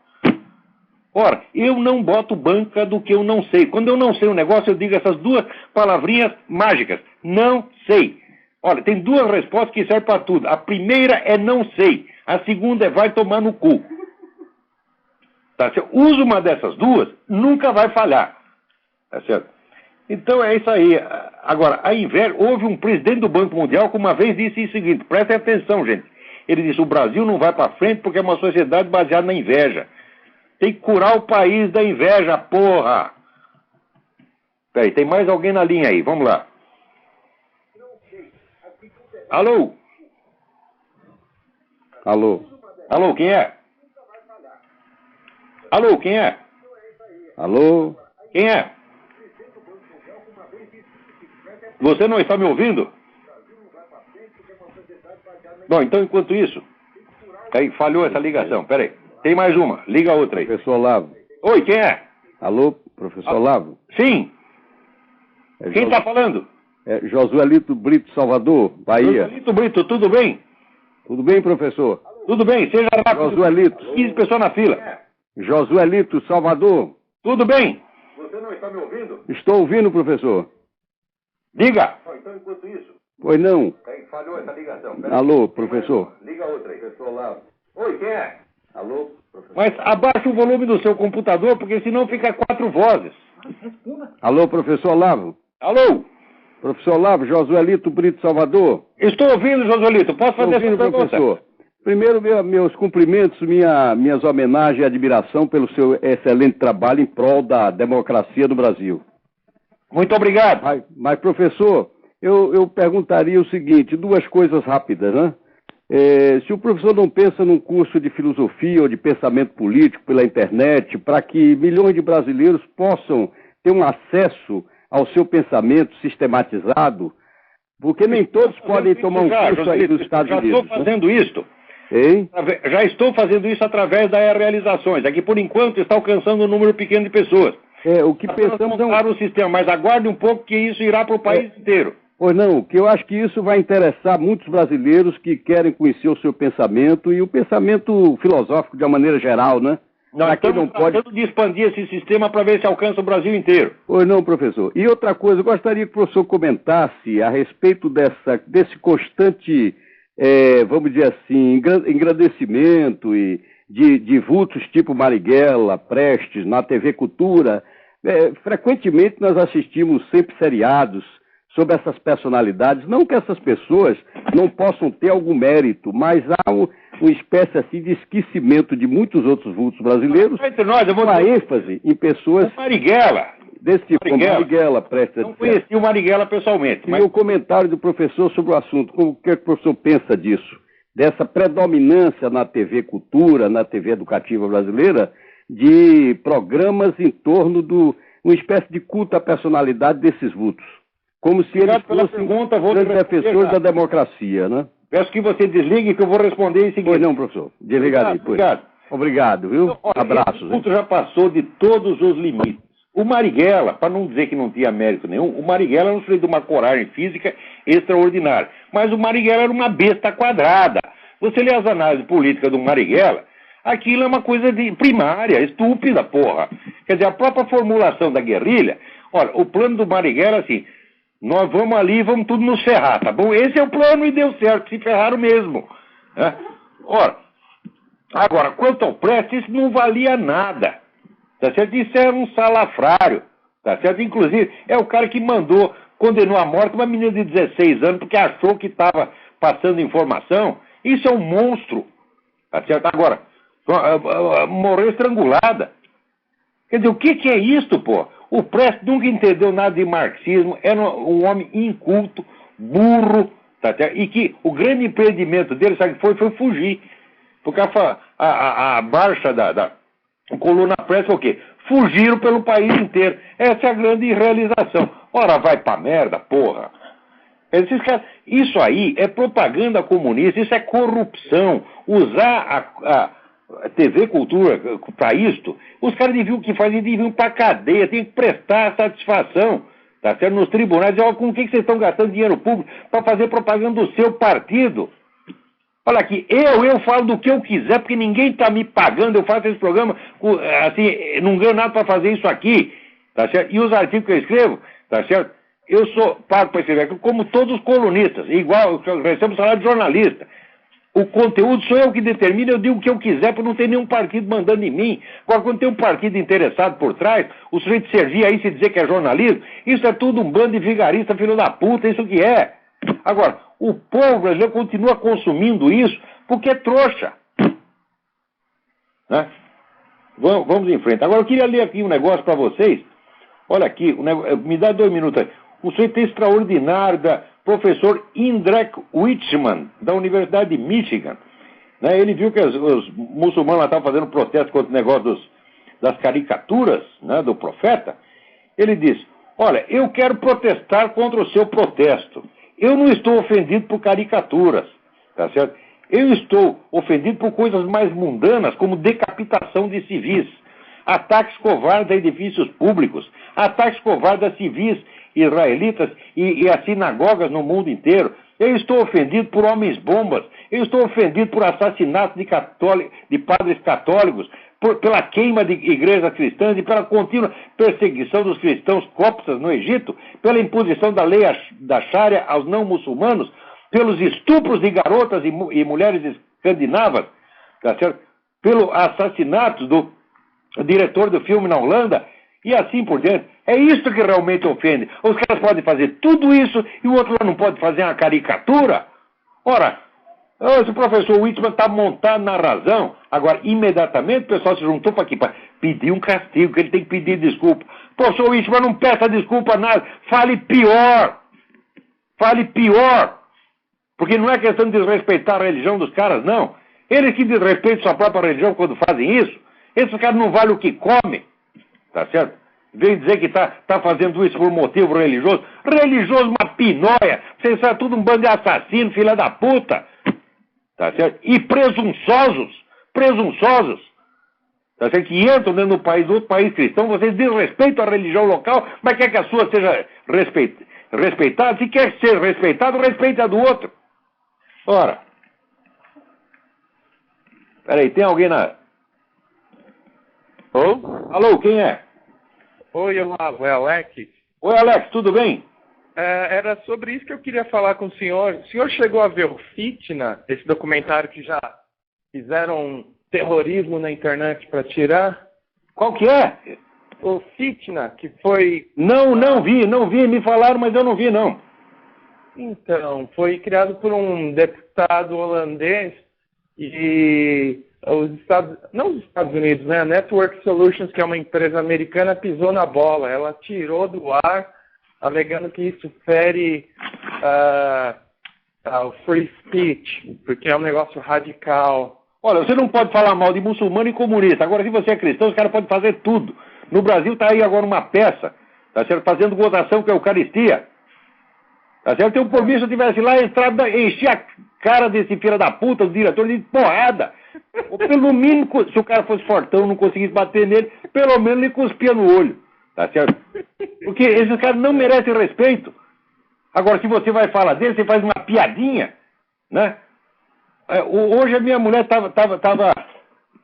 Ora, eu não boto banca do que eu não sei. Quando eu não sei um negócio, eu digo essas duas palavrinhas mágicas. Não sei. Olha, tem duas respostas que servem para tudo. A primeira é não sei. A segunda é vai tomar no cu. Tá certo? Usa uma dessas duas, nunca vai falhar. Tá certo? Então é isso aí. Agora, a inveja, houve um presidente do Banco Mundial que uma vez disse o seguinte, prestem atenção, gente. Ele disse, o Brasil não vai para frente porque é uma sociedade baseada na inveja. Tem que curar o país da inveja, porra. Peraí, tem mais alguém na linha aí, vamos lá. Alô? Alô? Alô, quem é? Alô, quem é? Alô? Quem é? Você não está me ouvindo? Bom, então enquanto isso... Aí, falhou essa ligação, peraí. Tem mais uma, liga a outra aí. Professor Olavo. Oi, quem é? Alô, professor Olavo? Sim. Quem está falando? É Josuelito Brito, Salvador, Bahia. Josuelito Brito, tudo bem? Tudo bem, professor? Tudo bem, seja rápido. Josuelito. 15 pessoas na fila. Josuelito, Salvador. Tudo bem? Você não está me ouvindo? Estou ouvindo, professor. Diga. Então, enquanto isso... Pois não. Falhou essa ligação. Alô, professor. Liga a outra aí. Professor Olavo. Oi, quem é? Alô, professor. Mas abaixa o volume do seu computador, porque senão fica 4 vozes. Alô, professor Olavo. Alô? Professor Olavo, Josuelito Brito, Salvador. Estou ouvindo, Josuelito. Posso fazer essa pergunta? Professor. Primeiro, meus cumprimentos, minhas homenagens e admiração pelo seu excelente trabalho em prol da democracia no Brasil. Muito obrigado. Mas professor, eu perguntaria o seguinte, duas coisas rápidas, né? Se o professor não pensa num curso de filosofia ou de pensamento político pela internet, para que milhões de brasileiros possam ter um acesso ao seu pensamento sistematizado, porque nem todos podem tomar um curso aí dos Estados Unidos. Já estou fazendo isso. Hein? Já estou fazendo isso através das realizações. Aqui, por enquanto, está alcançando um número pequeno de pessoas. O que pensamos é o sistema, mas aguarde um pouco que isso irá para o país inteiro. Pois não, que eu acho que isso vai interessar muitos brasileiros que querem conhecer o seu pensamento e o pensamento filosófico de uma maneira geral, né? Nós estamos tratando de expandir esse sistema para ver se alcança o Brasil inteiro. Pois não, professor. E outra coisa, eu gostaria que o professor comentasse a respeito desse constante, vamos dizer assim, engrandecimento e de vultos tipo Marighella, Prestes, na TV Cultura. Frequentemente nós assistimos sempre seriados sobre essas personalidades. Não que essas pessoas não possam ter algum mérito, mas há uma espécie assim de esquecimento de muitos outros vultos brasileiros, uma ênfase em pessoas Marighella, desse tipo, como Marighella, Prestes. Não conheci o Marighella pessoalmente. E o comentário do professor sobre o assunto, o que o professor pensa disso? Dessa predominância na TV Cultura, na TV Educativa brasileira, de programas em torno de uma espécie de culto à personalidade desses vultos. Como se eles fossem grandes defensores da democracia, né? Peço que você desligue que eu vou responder em seguida. Pois não, professor. Desliga aí. Obrigado. Obrigado, viu? Então, olha, abraços. O culto já passou de todos os limites. O Marighella, para não dizer que não tinha mérito nenhum, o Marighella não foi de uma coragem física extraordinária. Mas o Marighella era uma besta quadrada. Você lê as análises políticas do Marighella, Aquilo é uma coisa primária, estúpida, porra. Quer dizer, a própria formulação da guerrilha, olha, o plano do Marighella é assim, nós vamos ali e vamos tudo nos ferrar, tá bom? Esse é o plano e deu certo, se ferraram mesmo. Né? Ora, agora, quanto ao Prestes, isso não valia nada. Tá certo? Isso era um salafrário. Tá certo? Inclusive, é o cara que condenou à morte uma menina de 16 anos porque achou que estava passando informação. Isso é um monstro. Tá certo? Agora, morreu estrangulada. Quer dizer, o que é isso, pô? O Prestes nunca entendeu nada de marxismo, era um homem inculto, burro, tá certo? E que o grande empreendimento dele, sabe o que foi? Foi fugir. Porque a marcha da coluna Prestes foi o quê? Fugiram pelo país inteiro. Essa é a grande realização. Ora, vai pra merda, porra. Esses caras, isso aí é propaganda comunista, isso é corrupção. Usar a TV Cultura para isto, os caras deviam deviam para cadeia, tem que prestar satisfação, tá certo? Nos tribunais, olha, com o que vocês estão gastando dinheiro público para fazer propaganda do seu partido? Olha aqui, eu falo do que eu quiser, porque ninguém está me pagando, eu faço esse programa, assim, não ganho nada para fazer isso aqui, tá certo? E os artigos que eu escrevo, tá certo? Eu sou pago para escrever, como todos os colunistas, igual, eu recebo salário de jornalista. O conteúdo sou eu que determino, eu digo o que eu quiser, porque não tem nenhum partido mandando em mim. Agora, quando tem um partido interessado por trás, o sujeito servir aí se dizer que é jornalismo, isso é tudo um bando de vigarista, filho da puta, isso que é. Agora, o povo brasileiro continua consumindo isso porque é trouxa. Né? Vamos em frente. Agora, eu queria ler aqui um negócio para vocês. Olha aqui, me dá 2 minutos aí. O sujeito extraordinário da professor Indrek Wichmann, da Universidade de Michigan. Né? Ele viu que os muçulmanos lá estavam fazendo protesto contra o negócio das caricaturas, né, do profeta. Ele disse, olha, eu quero protestar contra o seu protesto. Eu não estou ofendido por caricaturas, tá certo? Eu estou ofendido por coisas mais mundanas, como decapitação de civis, ataques covardes a edifícios públicos, ataques covardes a civis israelitas e a sinagogas no mundo inteiro. Eu estou ofendido por homens-bombas, eu estou ofendido por assassinatos de padres católicos, pela queima de igrejas cristãs e pela contínua perseguição dos cristãos coptas no Egito, pela imposição da lei da Sharia aos não-muçulmanos, pelos estupros de garotas e mulheres escandinavas, tá certo? Pelo assassinato do diretor do filme na Holanda, e assim por diante. É isso que realmente ofende. Os caras podem fazer tudo isso e o outro lá não pode fazer uma caricatura? Ora, esse professor Wichmann está montado na razão. Agora, imediatamente o pessoal se juntou para aqui, para pedir um castigo, que ele tem que pedir desculpa. Professor Wichmann, não peça desculpa nada. Fale pior. Fale pior. Porque não é questão de desrespeitar a religião dos caras, não. Eles que desrespeitam sua própria religião quando fazem isso, esses caras não valem o que comem. Tá certo? Vem dizer que tá fazendo isso por motivo religioso. Religioso, uma pinóia. Vocês são tudo um bando de assassinos, filha da puta. Tá certo? E presunçosos. Tá certo? Que entram dentro do país, outro país cristão, vocês desrespeitam a religião local, mas quer que a sua seja respeitada. Se quer ser respeitado, respeite a do outro. Ora. Peraí, tem alguém na... Alô, quem é? Oi, Olavo, é Alex. Oi, Alex, tudo bem? Era sobre isso que eu queria falar com o senhor. O senhor chegou a ver o Fitna, esse documentário que já fizeram terrorismo na internet para tirar? Qual que é? O Fitna, que foi... Não vi, me falaram, mas eu não vi, não. Então, foi criado por um deputado holandês e... não os Estados Unidos, né? A Network Solutions, que é uma empresa americana, pisou na bola. Ela tirou do ar, alegando que isso fere o free speech, porque é um negócio radical. Olha, você não pode falar mal de muçulmano e comunista. Agora, se você é cristão, os caras podem fazer tudo. No Brasil está aí agora uma peça, tá certo? Fazendo votação com a Eucaristia. Tá certo? Eu, por mim, se eu estivesse lá, encher a cara desse filho da puta, do diretor, de porrada. Ou pelo mínimo, se o cara fosse fortão, não conseguisse bater nele, pelo menos ele cuspia no olho. Tá certo? Porque esses caras não merecem respeito. Agora, se você vai falar dele, você faz uma piadinha, né? Hoje a minha mulher tava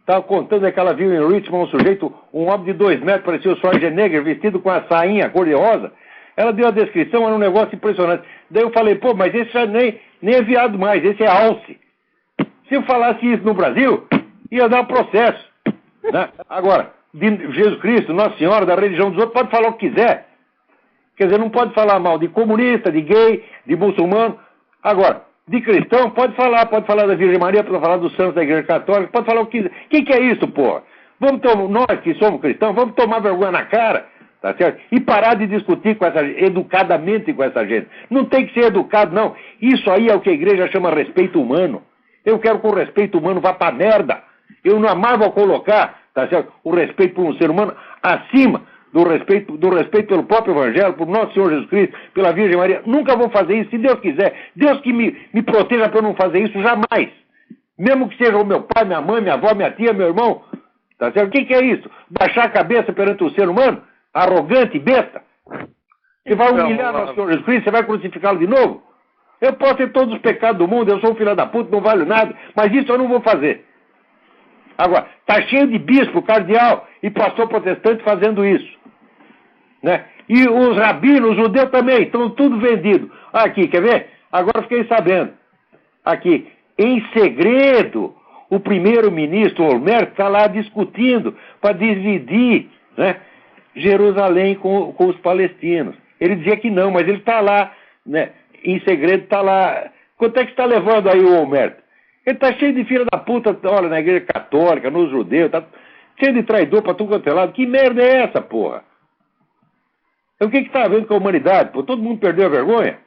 estava contando que ela viu em Richmond um sujeito, um homem de 2 metros, parecia o Schwarzenegger, vestido com a sainha cor-de-rosa. Ela deu a descrição, era um negócio impressionante. Daí eu falei, pô, mas esse já nem é viado mais, esse é alce. Se eu falasse isso no Brasil, ia dar processo. Né? Agora, de Jesus Cristo, Nossa Senhora, da religião dos outros, pode falar o que quiser. Quer dizer, não pode falar mal de comunista, de gay, de muçulmano. Agora, de cristão, pode falar da Virgem Maria, pode falar dos santos da Igreja Católica, pode falar o que quiser. Que é isso, porra? Nós que somos cristãos, vamos tomar vergonha na cara, tá certo? E parar de discutir com essa gente, educadamente com essa gente. Não tem que ser educado, não. Isso aí é o que a igreja chama respeito humano. Eu quero que o respeito humano vá pra merda. Eu jamais vou colocar, tá certo, o respeito por um ser humano acima do respeito pelo próprio Evangelho, por nosso Senhor Jesus Cristo, pela Virgem Maria. Nunca vou fazer isso, se Deus quiser. Deus que me proteja para eu não fazer isso jamais. Mesmo que seja o meu pai, minha mãe, minha avó, minha tia, meu irmão. Tá certo? O que é isso? Baixar a cabeça perante o ser humano? Arrogante, besta? Você vai humilhar nosso Senhor Jesus Cristo, você vai crucificá-lo de novo? Eu posso ter todos os pecados do mundo, eu sou um filho da puta, não valho nada, mas isso eu não vou fazer. Agora, está cheio de bispo, cardeal e pastor protestante fazendo isso. Né? E os rabinos, os judeus também, estão tudo vendido. Aqui, quer ver? Agora fiquei sabendo. Aqui, em segredo, o primeiro-ministro Olmert está lá discutindo para dividir, né, Jerusalém com os palestinos. Ele dizia que não, mas ele está lá, né, em segredo está lá. Quanto é que está levando aí o Olmert? Ele está cheio de filha da puta, olha, na igreja católica, nos judeus, está cheio de traidor para tudo quanto é lado. Que merda é essa, porra? O que está havendo com a humanidade? Pô, todo mundo perdeu a vergonha?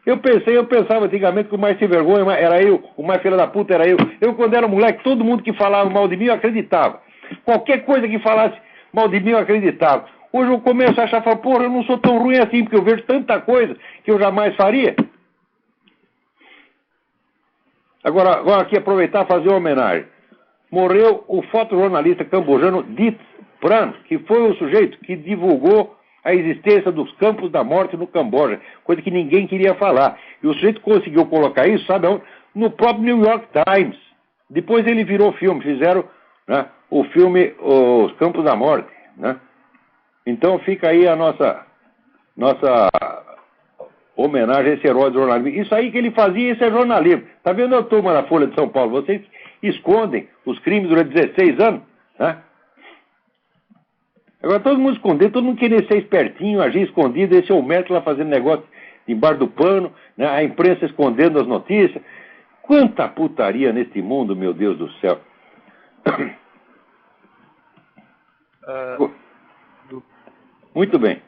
Eu pensava antigamente que o mais sem vergonha era eu, o mais filha da puta era eu. Eu, quando era moleque, todo mundo que falava mal de mim, eu acreditava. Qualquer coisa que falasse mal de mim, eu acreditava. Hoje eu começo a achar, porra, eu não sou tão ruim assim, porque eu vejo tanta coisa que eu jamais faria. Agora aqui aproveitar e fazer uma homenagem. Morreu o fotojornalista cambojano Dit Pran, que foi o sujeito que divulgou a existência dos campos da morte no Camboja, coisa que ninguém queria falar. E o sujeito conseguiu colocar isso, sabe onde? No próprio New York Times. Depois ele virou filme, fizeram, né, o filme Os Campos da Morte. Né? Então fica aí a nossa homenagem a esse herói do jornalismo. Isso aí que ele fazia, isso é jornalismo. Tá vendo a turma da Folha de São Paulo? Vocês escondem os crimes durante 16 anos, né? Agora todo mundo escondendo, todo mundo querendo ser espertinho, agir escondido, esse é o método lá fazendo negócio embaixo do pano, né? A imprensa escondendo as notícias. Quanta putaria neste mundo, meu Deus do céu. Muito bem.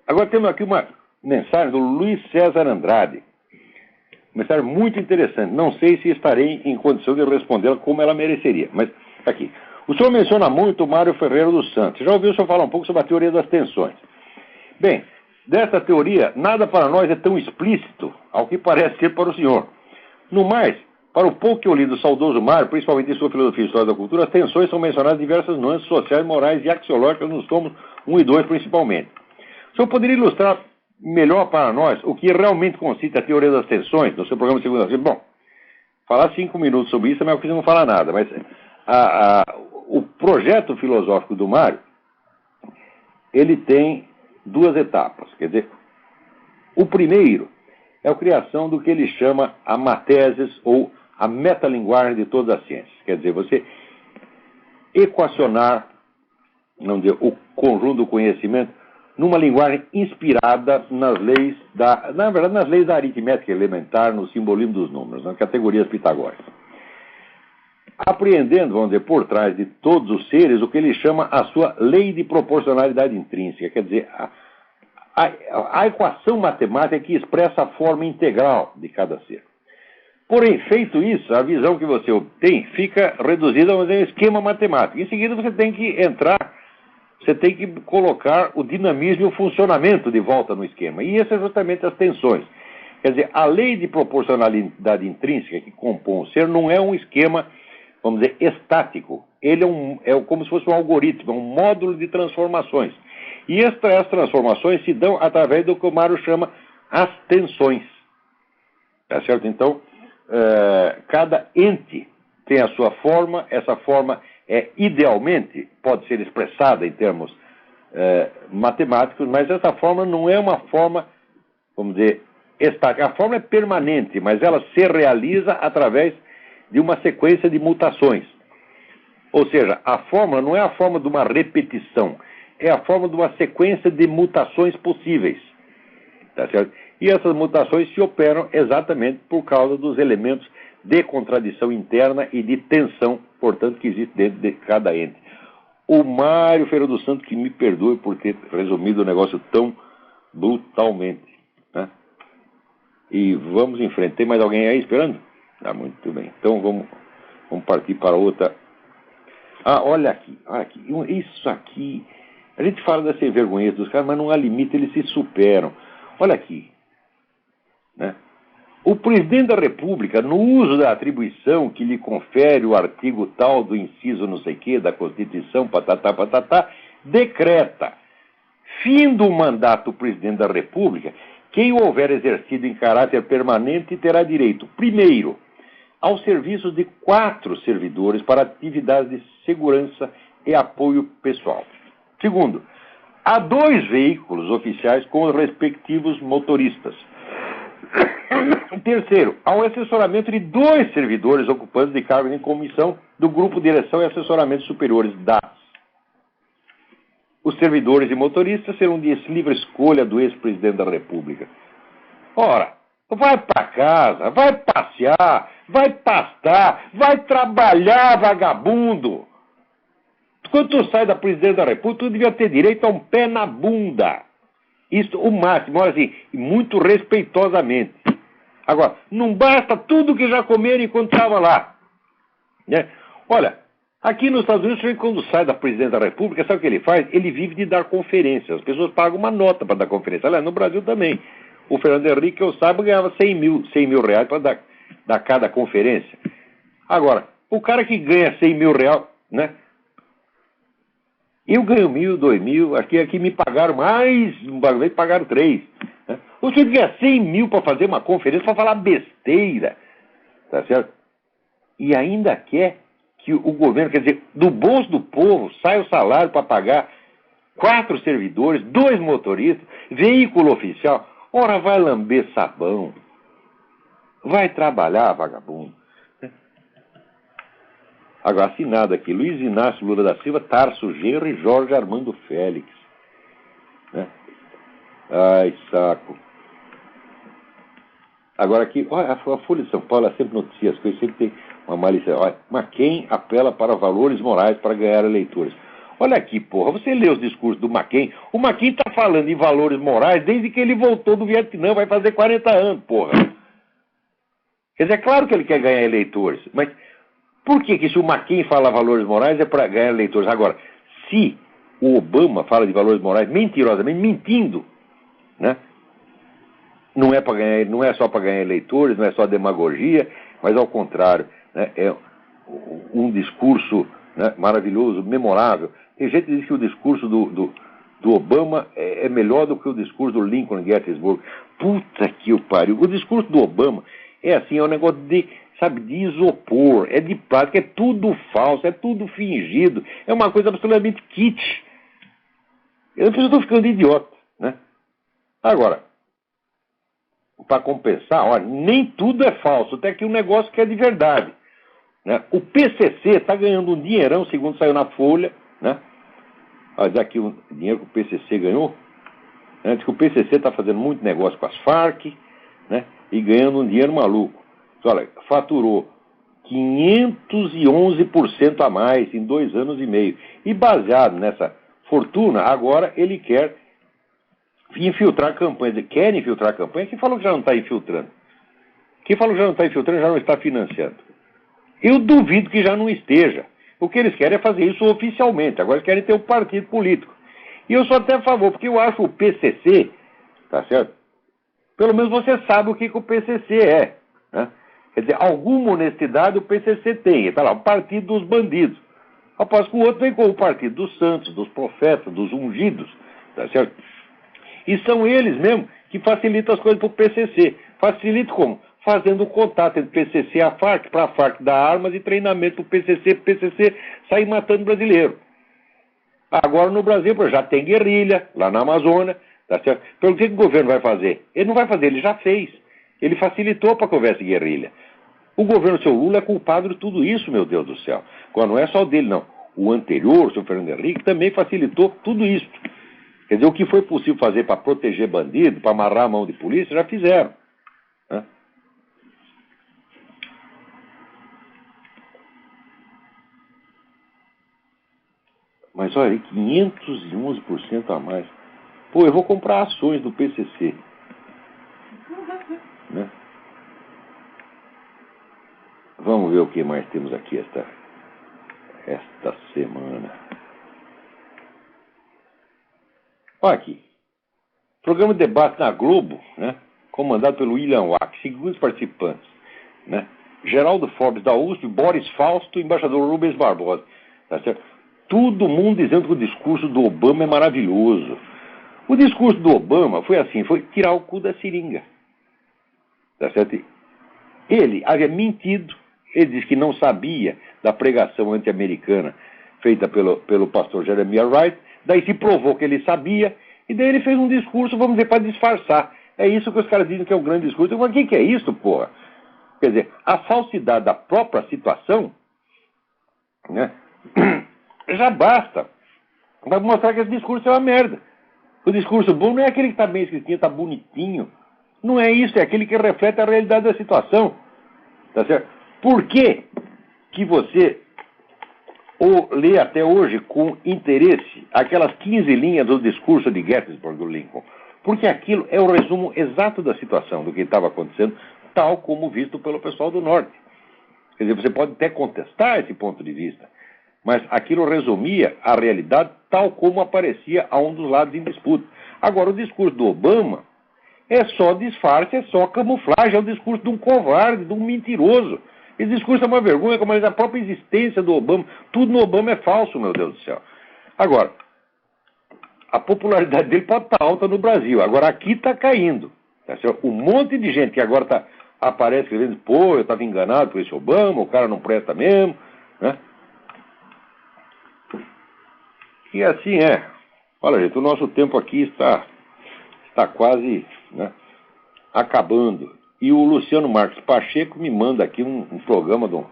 Agora temos aqui uma mensagem do Luiz César Andrade. Mensagem muito interessante. Não sei se estarei em condição de respondê-la como ela mereceria, mas aqui. O senhor menciona muito o Mário Ferreira dos Santos. Já ouviu o senhor falar um pouco sobre a teoria das tensões. Bem, dessa teoria, nada para nós é tão explícito, ao que parece ser para o senhor. No mais, para o pouco que eu li do saudoso Mário, principalmente em sua filosofia e história da cultura, as tensões são mencionadas em diversas nuances sociais, morais e axiológicas nos tomos 1 e 2 principalmente. O senhor poderia ilustrar melhor para nós o que realmente consiste a teoria das tensões no seu programa de segunda-feira? Bom, falar 5 minutos sobre isso também é porque não falar nada, mas o projeto filosófico do Mário, ele tem 2 etapas. Quer dizer, o primeiro é a criação do que ele chama a matésis ou a metalinguagem de todas as ciências. Quer dizer, você equacionar, não dizer, o conjunto do conhecimento numa linguagem inspirada nas leis na verdade, nas leis da aritmética elementar, no simbolismo dos números, nas categorias pitagóricas. Apreendendo, vamos dizer, por trás de todos os seres, o que ele chama a sua lei de proporcionalidade intrínseca, quer dizer, a equação matemática que expressa a forma integral de cada ser. Porém, feito isso, a visão que você obtém fica reduzida a um esquema matemático. Em seguida, você tem que colocar o dinamismo e o funcionamento de volta no esquema. E essas são justamente as tensões. Quer dizer, a lei de proporcionalidade intrínseca que compõe o ser não é um esquema, vamos dizer, estático. Ele é como se fosse um algoritmo, um módulo de transformações. E essas transformações se dão através do que o Mário chama as tensões. Tá certo? Então, cada ente tem a sua forma, essa forma idealmente pode ser expressada em termos matemáticos, mas essa forma não é uma forma, vamos dizer, estática. A forma é permanente, mas ela se realiza através de uma sequência de mutações. Ou seja, a fórmula não é a forma de uma repetição, é a forma de uma sequência de mutações possíveis. Tá certo? E essas mutações se operam exatamente por causa dos elementos de contradição interna e de tensão, portanto, que existe dentro de cada ente. O Mário Ferreira dos Santos, que me perdoe por ter resumido o negócio tão brutalmente. Né? E vamos em frente. Tem mais alguém aí esperando? Ah, muito bem. Então vamos partir para outra. Ah, olha aqui. Isso aqui. A gente fala da sem vergonha dos caras, mas não há limite, eles se superam. Olha aqui. Né? O presidente da República, no uso da atribuição que lhe confere o artigo tal do inciso não sei quê, da Constituição, patatá, decreta, fim do mandato do presidente da República, quem o houver exercido em caráter permanente terá direito, primeiro, aos serviços de 4 servidores para atividades de segurança e apoio pessoal. Segundo, a 2 veículos oficiais com os respectivos motoristas. Terceiro, ao assessoramento de 2 servidores ocupantes de cargos em comissão do Grupo Direção e Assessoramento Superiores das. Os servidores e motoristas serão de livre escolha do ex-presidente da República. Ora, vai para casa, vai passear, vai pastar, vai trabalhar, vagabundo. Quando tu sai da presidência da República, tu devia ter direito a um pé na bunda. Isso, o máximo, olha assim, muito respeitosamente. Agora, não basta tudo que já comeram enquanto estava lá. Né? Olha, aqui nos Estados Unidos, quando sai da presidência da República, sabe o que ele faz? Ele vive de dar conferências. As pessoas pagam uma nota para dar conferência. Aliás, no Brasil também. O Fernando Henrique, que eu saiba, ganhava 100 mil reais para dar cada conferência. Agora, o cara que ganha 100 mil reais, né? Eu ganho 1.000, 2.000, aqui me pagaram mais, uma vez pagaram 3. Né? O senhor ganha 100 mil para fazer uma conferência, para falar besteira, tá certo? E ainda quer que o governo, quer dizer, do bolso do povo, sai o salário para pagar 4 servidores, 2 motoristas, veículo oficial. Ora, vai lamber sabão, vai trabalhar, vagabundo. Agora, assinado aqui, Luiz Inácio Lula da Silva, Tarso Genro e Jorge Armando Félix. Né? Ai, saco. Agora aqui, olha, a Folha de São Paulo, ela sempre noticia as coisas, sempre tem uma malícia. Olha, McCain apela para valores morais para ganhar eleitores. Olha aqui, porra, você lê os discursos do McCain, o McCain está falando em valores morais desde que ele voltou do Vietnã, vai fazer 40 anos, porra. Quer dizer, é claro que ele quer ganhar eleitores, mas por que se o McCain fala valores morais é para ganhar eleitores? Agora, se o Obama fala de valores morais mentirosamente, mentindo, né? Não é só para ganhar eleitores, não é só demagogia, mas ao contrário, né? É um discurso, né, maravilhoso, memorável. Tem gente que diz que o discurso do Obama é melhor do que o discurso do Lincoln em Gettysburg. Puta que o pariu. O discurso do Obama é assim, é um negócio de isopor, é de plástico, é tudo falso, é tudo fingido, é uma coisa absolutamente kitsch. Eu estou ficando idiota, né? Agora, para compensar, olha, nem tudo é falso, tem aqui um negócio que é de verdade. Né? O PCC está ganhando um dinheirão, segundo saiu na Folha, né? Olha aqui o dinheiro que o PCC ganhou. Né? Diz que o PCC está fazendo muito negócio com as Farc, né? E ganhando um dinheiro maluco. Olha, faturou 511% a mais em 2 anos e meio. E baseado nessa fortuna, agora ele quer infiltrar campanhas. Quer infiltrar campanha? Quem falou que já não está infiltrando? Quem falou que já não está infiltrando já não está financiando. Eu duvido que já não esteja. O que eles querem é fazer isso oficialmente. Agora eles querem ter um partido político. E eu sou até a favor, porque eu acho o PCC, tá certo? Pelo menos você sabe o que o PCC é, né? Quer dizer, alguma honestidade o PCC tem. Está lá, o partido dos bandidos. Após que o outro vem com o partido dos santos, dos profetas, dos ungidos. Tá certo? E são eles mesmo que facilitam as coisas para o PCC. Facilita como? fazendo contato entre o PCC e a Farc, para a Farc dar armas e treinamento para o PCC sair matando brasileiro. Agora no Brasil já tem guerrilha, lá na Amazônia, tá certo? Então o que o governo vai fazer? Ele não vai fazer, ele já fez. Ele facilitou para que houvesse guerrilha. O governo do seu Lula é culpado de tudo isso, meu Deus do céu. Agora não é só o dele, não. O anterior, o seu Fernando Henrique, também facilitou tudo isso. Quer dizer, o que foi possível fazer para proteger bandido, para amarrar a mão de polícia, já fizeram. Né? Mas olha, 511% a mais. Pô, eu vou comprar ações do PCC. Né? Vamos ver o que mais temos aqui esta semana. Olha aqui. Programa de debate na Globo, né? Comandado pelo William Wack, segundo participantes. Né? Geraldo Forbes da USP, Boris Fausto, embaixador Rubens Barbosa. Tá certo? Todo mundo dizendo que o discurso do Obama é maravilhoso. O discurso do Obama foi assim, foi tirar o cu da seringa. Tá certo? Ele havia mentido, ele disse que não sabia da pregação anti-americana feita pelo pastor Jeremiah Wright, daí se provou que ele sabia, e daí ele fez um discurso, vamos dizer, para disfarçar. É isso que os caras dizem que é um grande discurso. Mas o que é isso, porra? Quer dizer, a falsidade da própria situação, né, já basta para mostrar que esse discurso é uma merda. O discurso bom não é aquele que está bem escritinho, está bonitinho. Não é isso, é aquele que reflete a realidade da situação. Tá certo? Por que você lê até hoje com interesse aquelas 15 linhas do discurso de Gettysburg do Lincoln? Porque aquilo é o resumo exato da situação, do que estava acontecendo, tal como visto pelo pessoal do Norte. Quer dizer, você pode até contestar esse ponto de vista, mas aquilo resumia a realidade tal como aparecia a um dos lados em disputa. Agora, o discurso do Obama é só disfarce, é só camuflagem, é o discurso de um covarde, de um mentiroso. Esse discurso é uma vergonha, como a própria existência do Obama. Tudo no Obama é falso, meu Deus do céu. Agora, a popularidade dele pode estar alta no Brasil. Agora, aqui está caindo. Tá certo? Um monte de gente que agora aparece escrevendo, pô, eu estava enganado por esse Obama, o cara não presta mesmo. Né? E assim é. Olha, gente, o nosso tempo aqui está quase, né, acabando. E o Luciano Marques Pacheco me manda aqui um programa do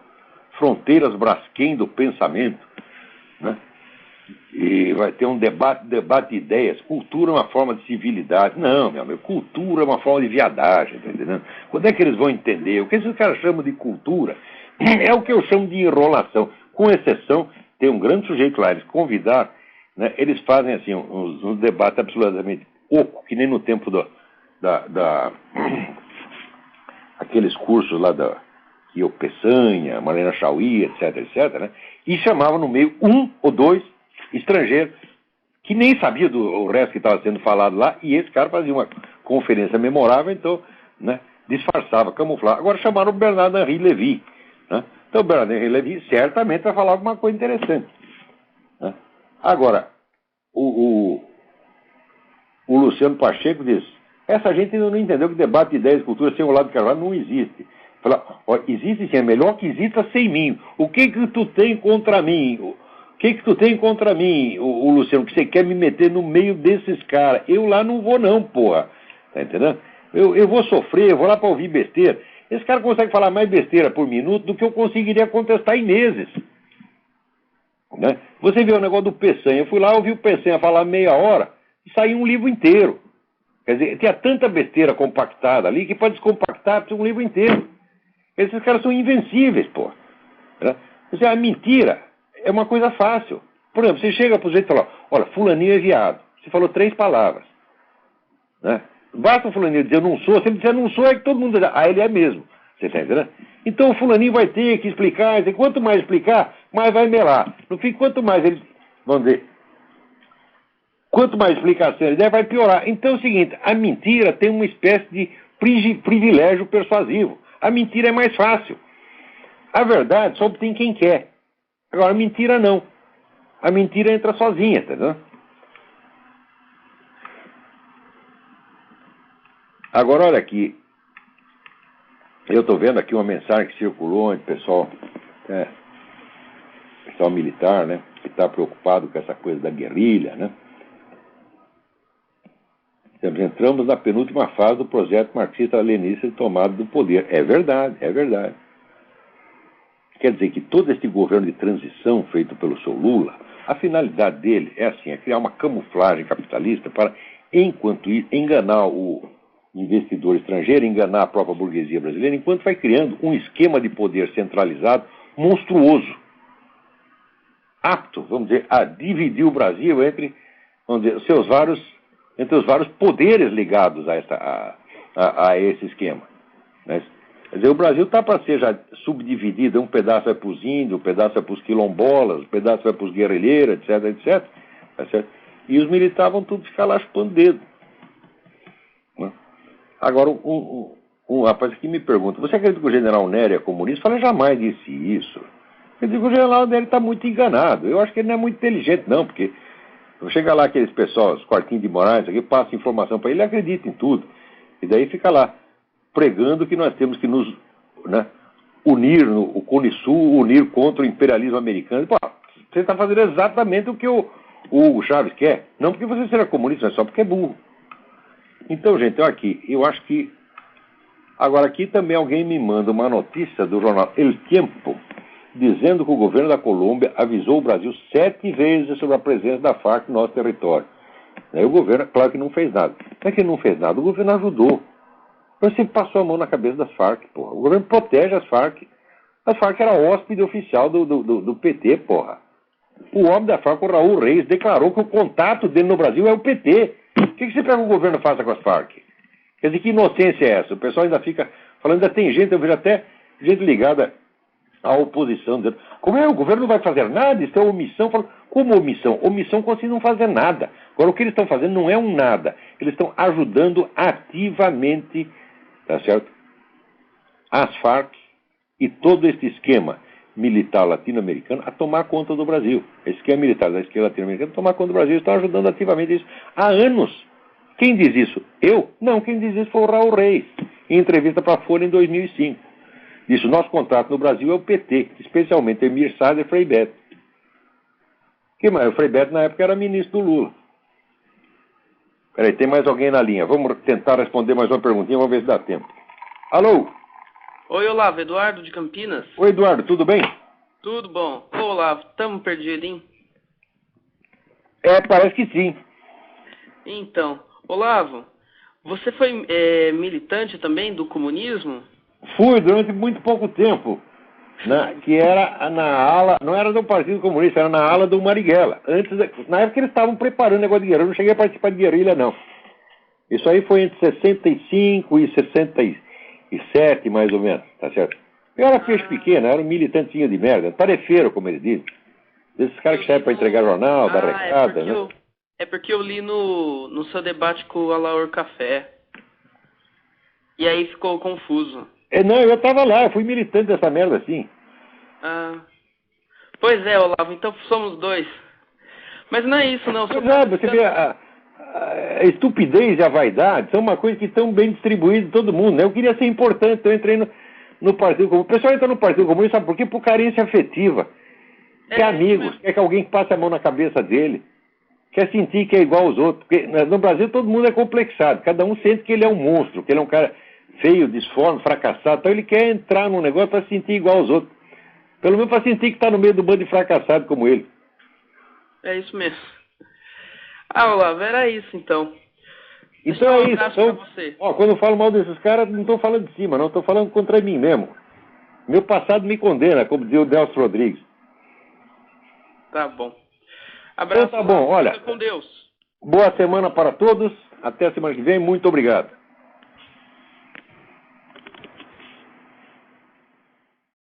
Fronteiras Braskem do Pensamento. Né? E vai ter um debate de ideias. Cultura é uma forma de civilidade. Não, meu amigo, cultura é uma forma de viadagem, tá entendendo? Quando é que eles vão entender? O que esses caras chamam de cultura é o que eu chamo de enrolação. Com exceção, tem um grande sujeito lá, eles convidaram, né, eles fazem assim um debate absolutamente oco, que nem no tempo aqueles cursos lá que o Peçanha, Marlena Chauí, etc, né? E chamavam no meio um ou dois estrangeiros que nem sabia o resto que estava sendo falado lá, e esse cara fazia uma conferência memorável, então, né, disfarçava, camuflava. Agora chamaram o Bernardo Henri Lévy, né? Então o Bernardo Henri Lévy certamente vai falar alguma coisa interessante. Né? Agora, o Luciano Pacheco diz, essa gente ainda não entendeu que debate de ideias e cultura sem o lado de Carvalho não existe. Fala, ó, existe sim, é melhor que exista sem mim. O que tu tem contra mim? O que tu tem contra mim, o Luciano? Que você quer me meter no meio desses caras? Eu lá não vou não, porra. Tá entendendo? Eu vou sofrer, eu vou lá para ouvir besteira. Esse cara consegue falar mais besteira por minuto do que eu conseguiria contestar em meses. Né? Você vê o negócio do Peçanha. Eu fui lá, ouvi o Peçanha falar meia hora e saiu um livro inteiro. Quer dizer, tinha tanta besteira compactada ali que para descompactar precisa um livro inteiro. Esses caras são invencíveis, pô. Né? Dizer, a mentira é uma coisa fácil. Por exemplo, você chega para o jeito e fala, olha, fulaninho é viado. Você falou 3 palavras. Né? Basta o fulaninho dizer eu não sou. Se ele disser não sou, é que todo mundo diz, ele é mesmo. Você está entendendo? Então o fulaninho vai ter que explicar. E quanto mais explicar, mais vai melar. No fim, quanto mais ele, vamos dizer, quanto mais explicação ele der, vai piorar. Então é o seguinte, a mentira tem uma espécie de privilégio persuasivo. A mentira é mais fácil. A verdade só obtém quem quer. Agora, a mentira não. A mentira entra sozinha, entendeu? Agora, olha aqui. Eu estou vendo aqui uma mensagem que circulou entre pessoal militar, né, que está preocupado com essa coisa da guerrilha, né? Entramos na penúltima fase do projeto marxista-leninista de tomada do poder. É verdade, é verdade. Quer dizer que todo este governo de transição feito pelo seu Lula, a finalidade dele é criar uma camuflagem capitalista para, enquanto isso, enganar o investidor estrangeiro, enganar a própria burguesia brasileira, enquanto vai criando um esquema de poder centralizado monstruoso, apto, vamos dizer, a dividir o Brasil entre, vamos dizer, entre os vários poderes ligados a esse esquema. Né? Quer dizer, o Brasil está para ser já subdividido, um pedaço vai para os índios, um pedaço vai para os quilombolas, um pedaço vai para os guerrilheiros, etc, etc. Tá certo? E os militares vão tudo ficar lá chupando dedo. Né? Agora, um rapaz aqui me pergunta, você acredita que o general Nery é comunista? Eu falei, jamais disse isso. Eu digo, o general Nery está muito enganado. Eu acho que ele não é muito inteligente, não, porque chega lá aqueles pessoal, os quartinhos de Moraes, aqui, passa informação para ele acredita em tudo. E daí fica lá, pregando que nós temos que nos unir o Cone Sul, unir contra o imperialismo americano. Pô, você está fazendo exatamente o que o Hugo Chávez quer. Não porque você seja comunista, mas só porque é burro. Então, gente, eu acho que... Agora, aqui também alguém me manda uma notícia do jornal El Tiempo, dizendo que o governo da Colômbia avisou o Brasil 7 vezes sobre a presença da FARC no nosso território. Aí o governo, claro que não fez nada. Não é que não fez nada, o governo ajudou. Você passou a mão na cabeça das FARC, porra. O governo protege as FARC. As FARC era hóspede oficial do PT, porra. O homem da FARC, o Raul Reis, declarou que o contato dele no Brasil é o PT. O que você pega o governo faça com as FARC? Quer dizer, que inocência é essa? O pessoal ainda fica falando, ainda tem gente, eu vejo até gente ligada à oposição, dizendo, como é, o governo não vai fazer nada, isso é omissão. Falo, como omissão? Omissão consiste em não fazer nada. Agora, o que eles estão fazendo não é um nada. Eles estão ajudando ativamente, tá certo, as FARC e todo esse esquema militar latino-americano a tomar conta do Brasil. Esse esquema militar da esquerda latino-americana a tomar conta do Brasil. Estão ajudando ativamente isso há anos. Quem diz isso? Eu? Não, quem diz isso foi o Raul Reis, em entrevista para a Folha em 2005. Disse, o nosso contrato no Brasil é o PT, especialmente Emir Saad e Frei Beto. Que mais? O Frei Beto, na época, era ministro do Lula. Peraí, tem mais alguém na linha. Vamos tentar responder mais uma perguntinha, vamos ver se dá tempo. Alô? Oi, Olavo, Eduardo de Campinas. Oi, Eduardo, tudo bem? Tudo bom. Ô, Olavo, tamo perdido, hein? Parece que sim. Então, Olavo, você foi militante também do comunismo? Fui, durante muito pouco tempo. Que era na ala, não era do Partido Comunista, era na ala do Marighella. Na época eles estavam preparando o negócio de guerrilha, eu não cheguei a participar de guerrilha, não. Isso aí foi entre 65 e 67, mais ou menos, tá certo? Eu era peixe pequeno, era um militantezinho de merda, tarefeiro, como ele diz. Esses caras que saem para entregar jornal, dar recada, né? É porque eu li no seu debate com o Alaor Café. E aí ficou confuso. Não, eu tava lá, eu fui militante dessa merda assim. Pois é, Olavo, então somos dois. Mas não é isso, não. Pois você vê, a estupidez e a vaidade são uma coisa que estão bem distribuídas em todo mundo, né? Eu queria ser importante, então eu entrei no Partido Comunista. O pessoal entra no Partido Comunista, sabe por quê? Por carência afetiva. Quer amigos, quer que alguém passe a mão na cabeça dele. Quer sentir que é igual aos outros. Porque no Brasil todo mundo é complexado. Cada um sente que ele é um monstro, que ele é um cara feio, disforme, fracassado. Então ele quer entrar num negócio para se sentir igual aos outros. Pelo menos para sentir que está no meio do bando de fracassado como ele. É isso mesmo. Olavo, era isso então. Então é isso. Então, quando eu falo mal desses caras, não estou falando de cima, não. Estou falando contra mim mesmo. Meu passado me condena, como dizia o Nelson Rodrigues. Tá bom. Abraço. Então tá bom, olha. Fica com Deus. Boa semana para todos. Até a semana que vem. Muito obrigado.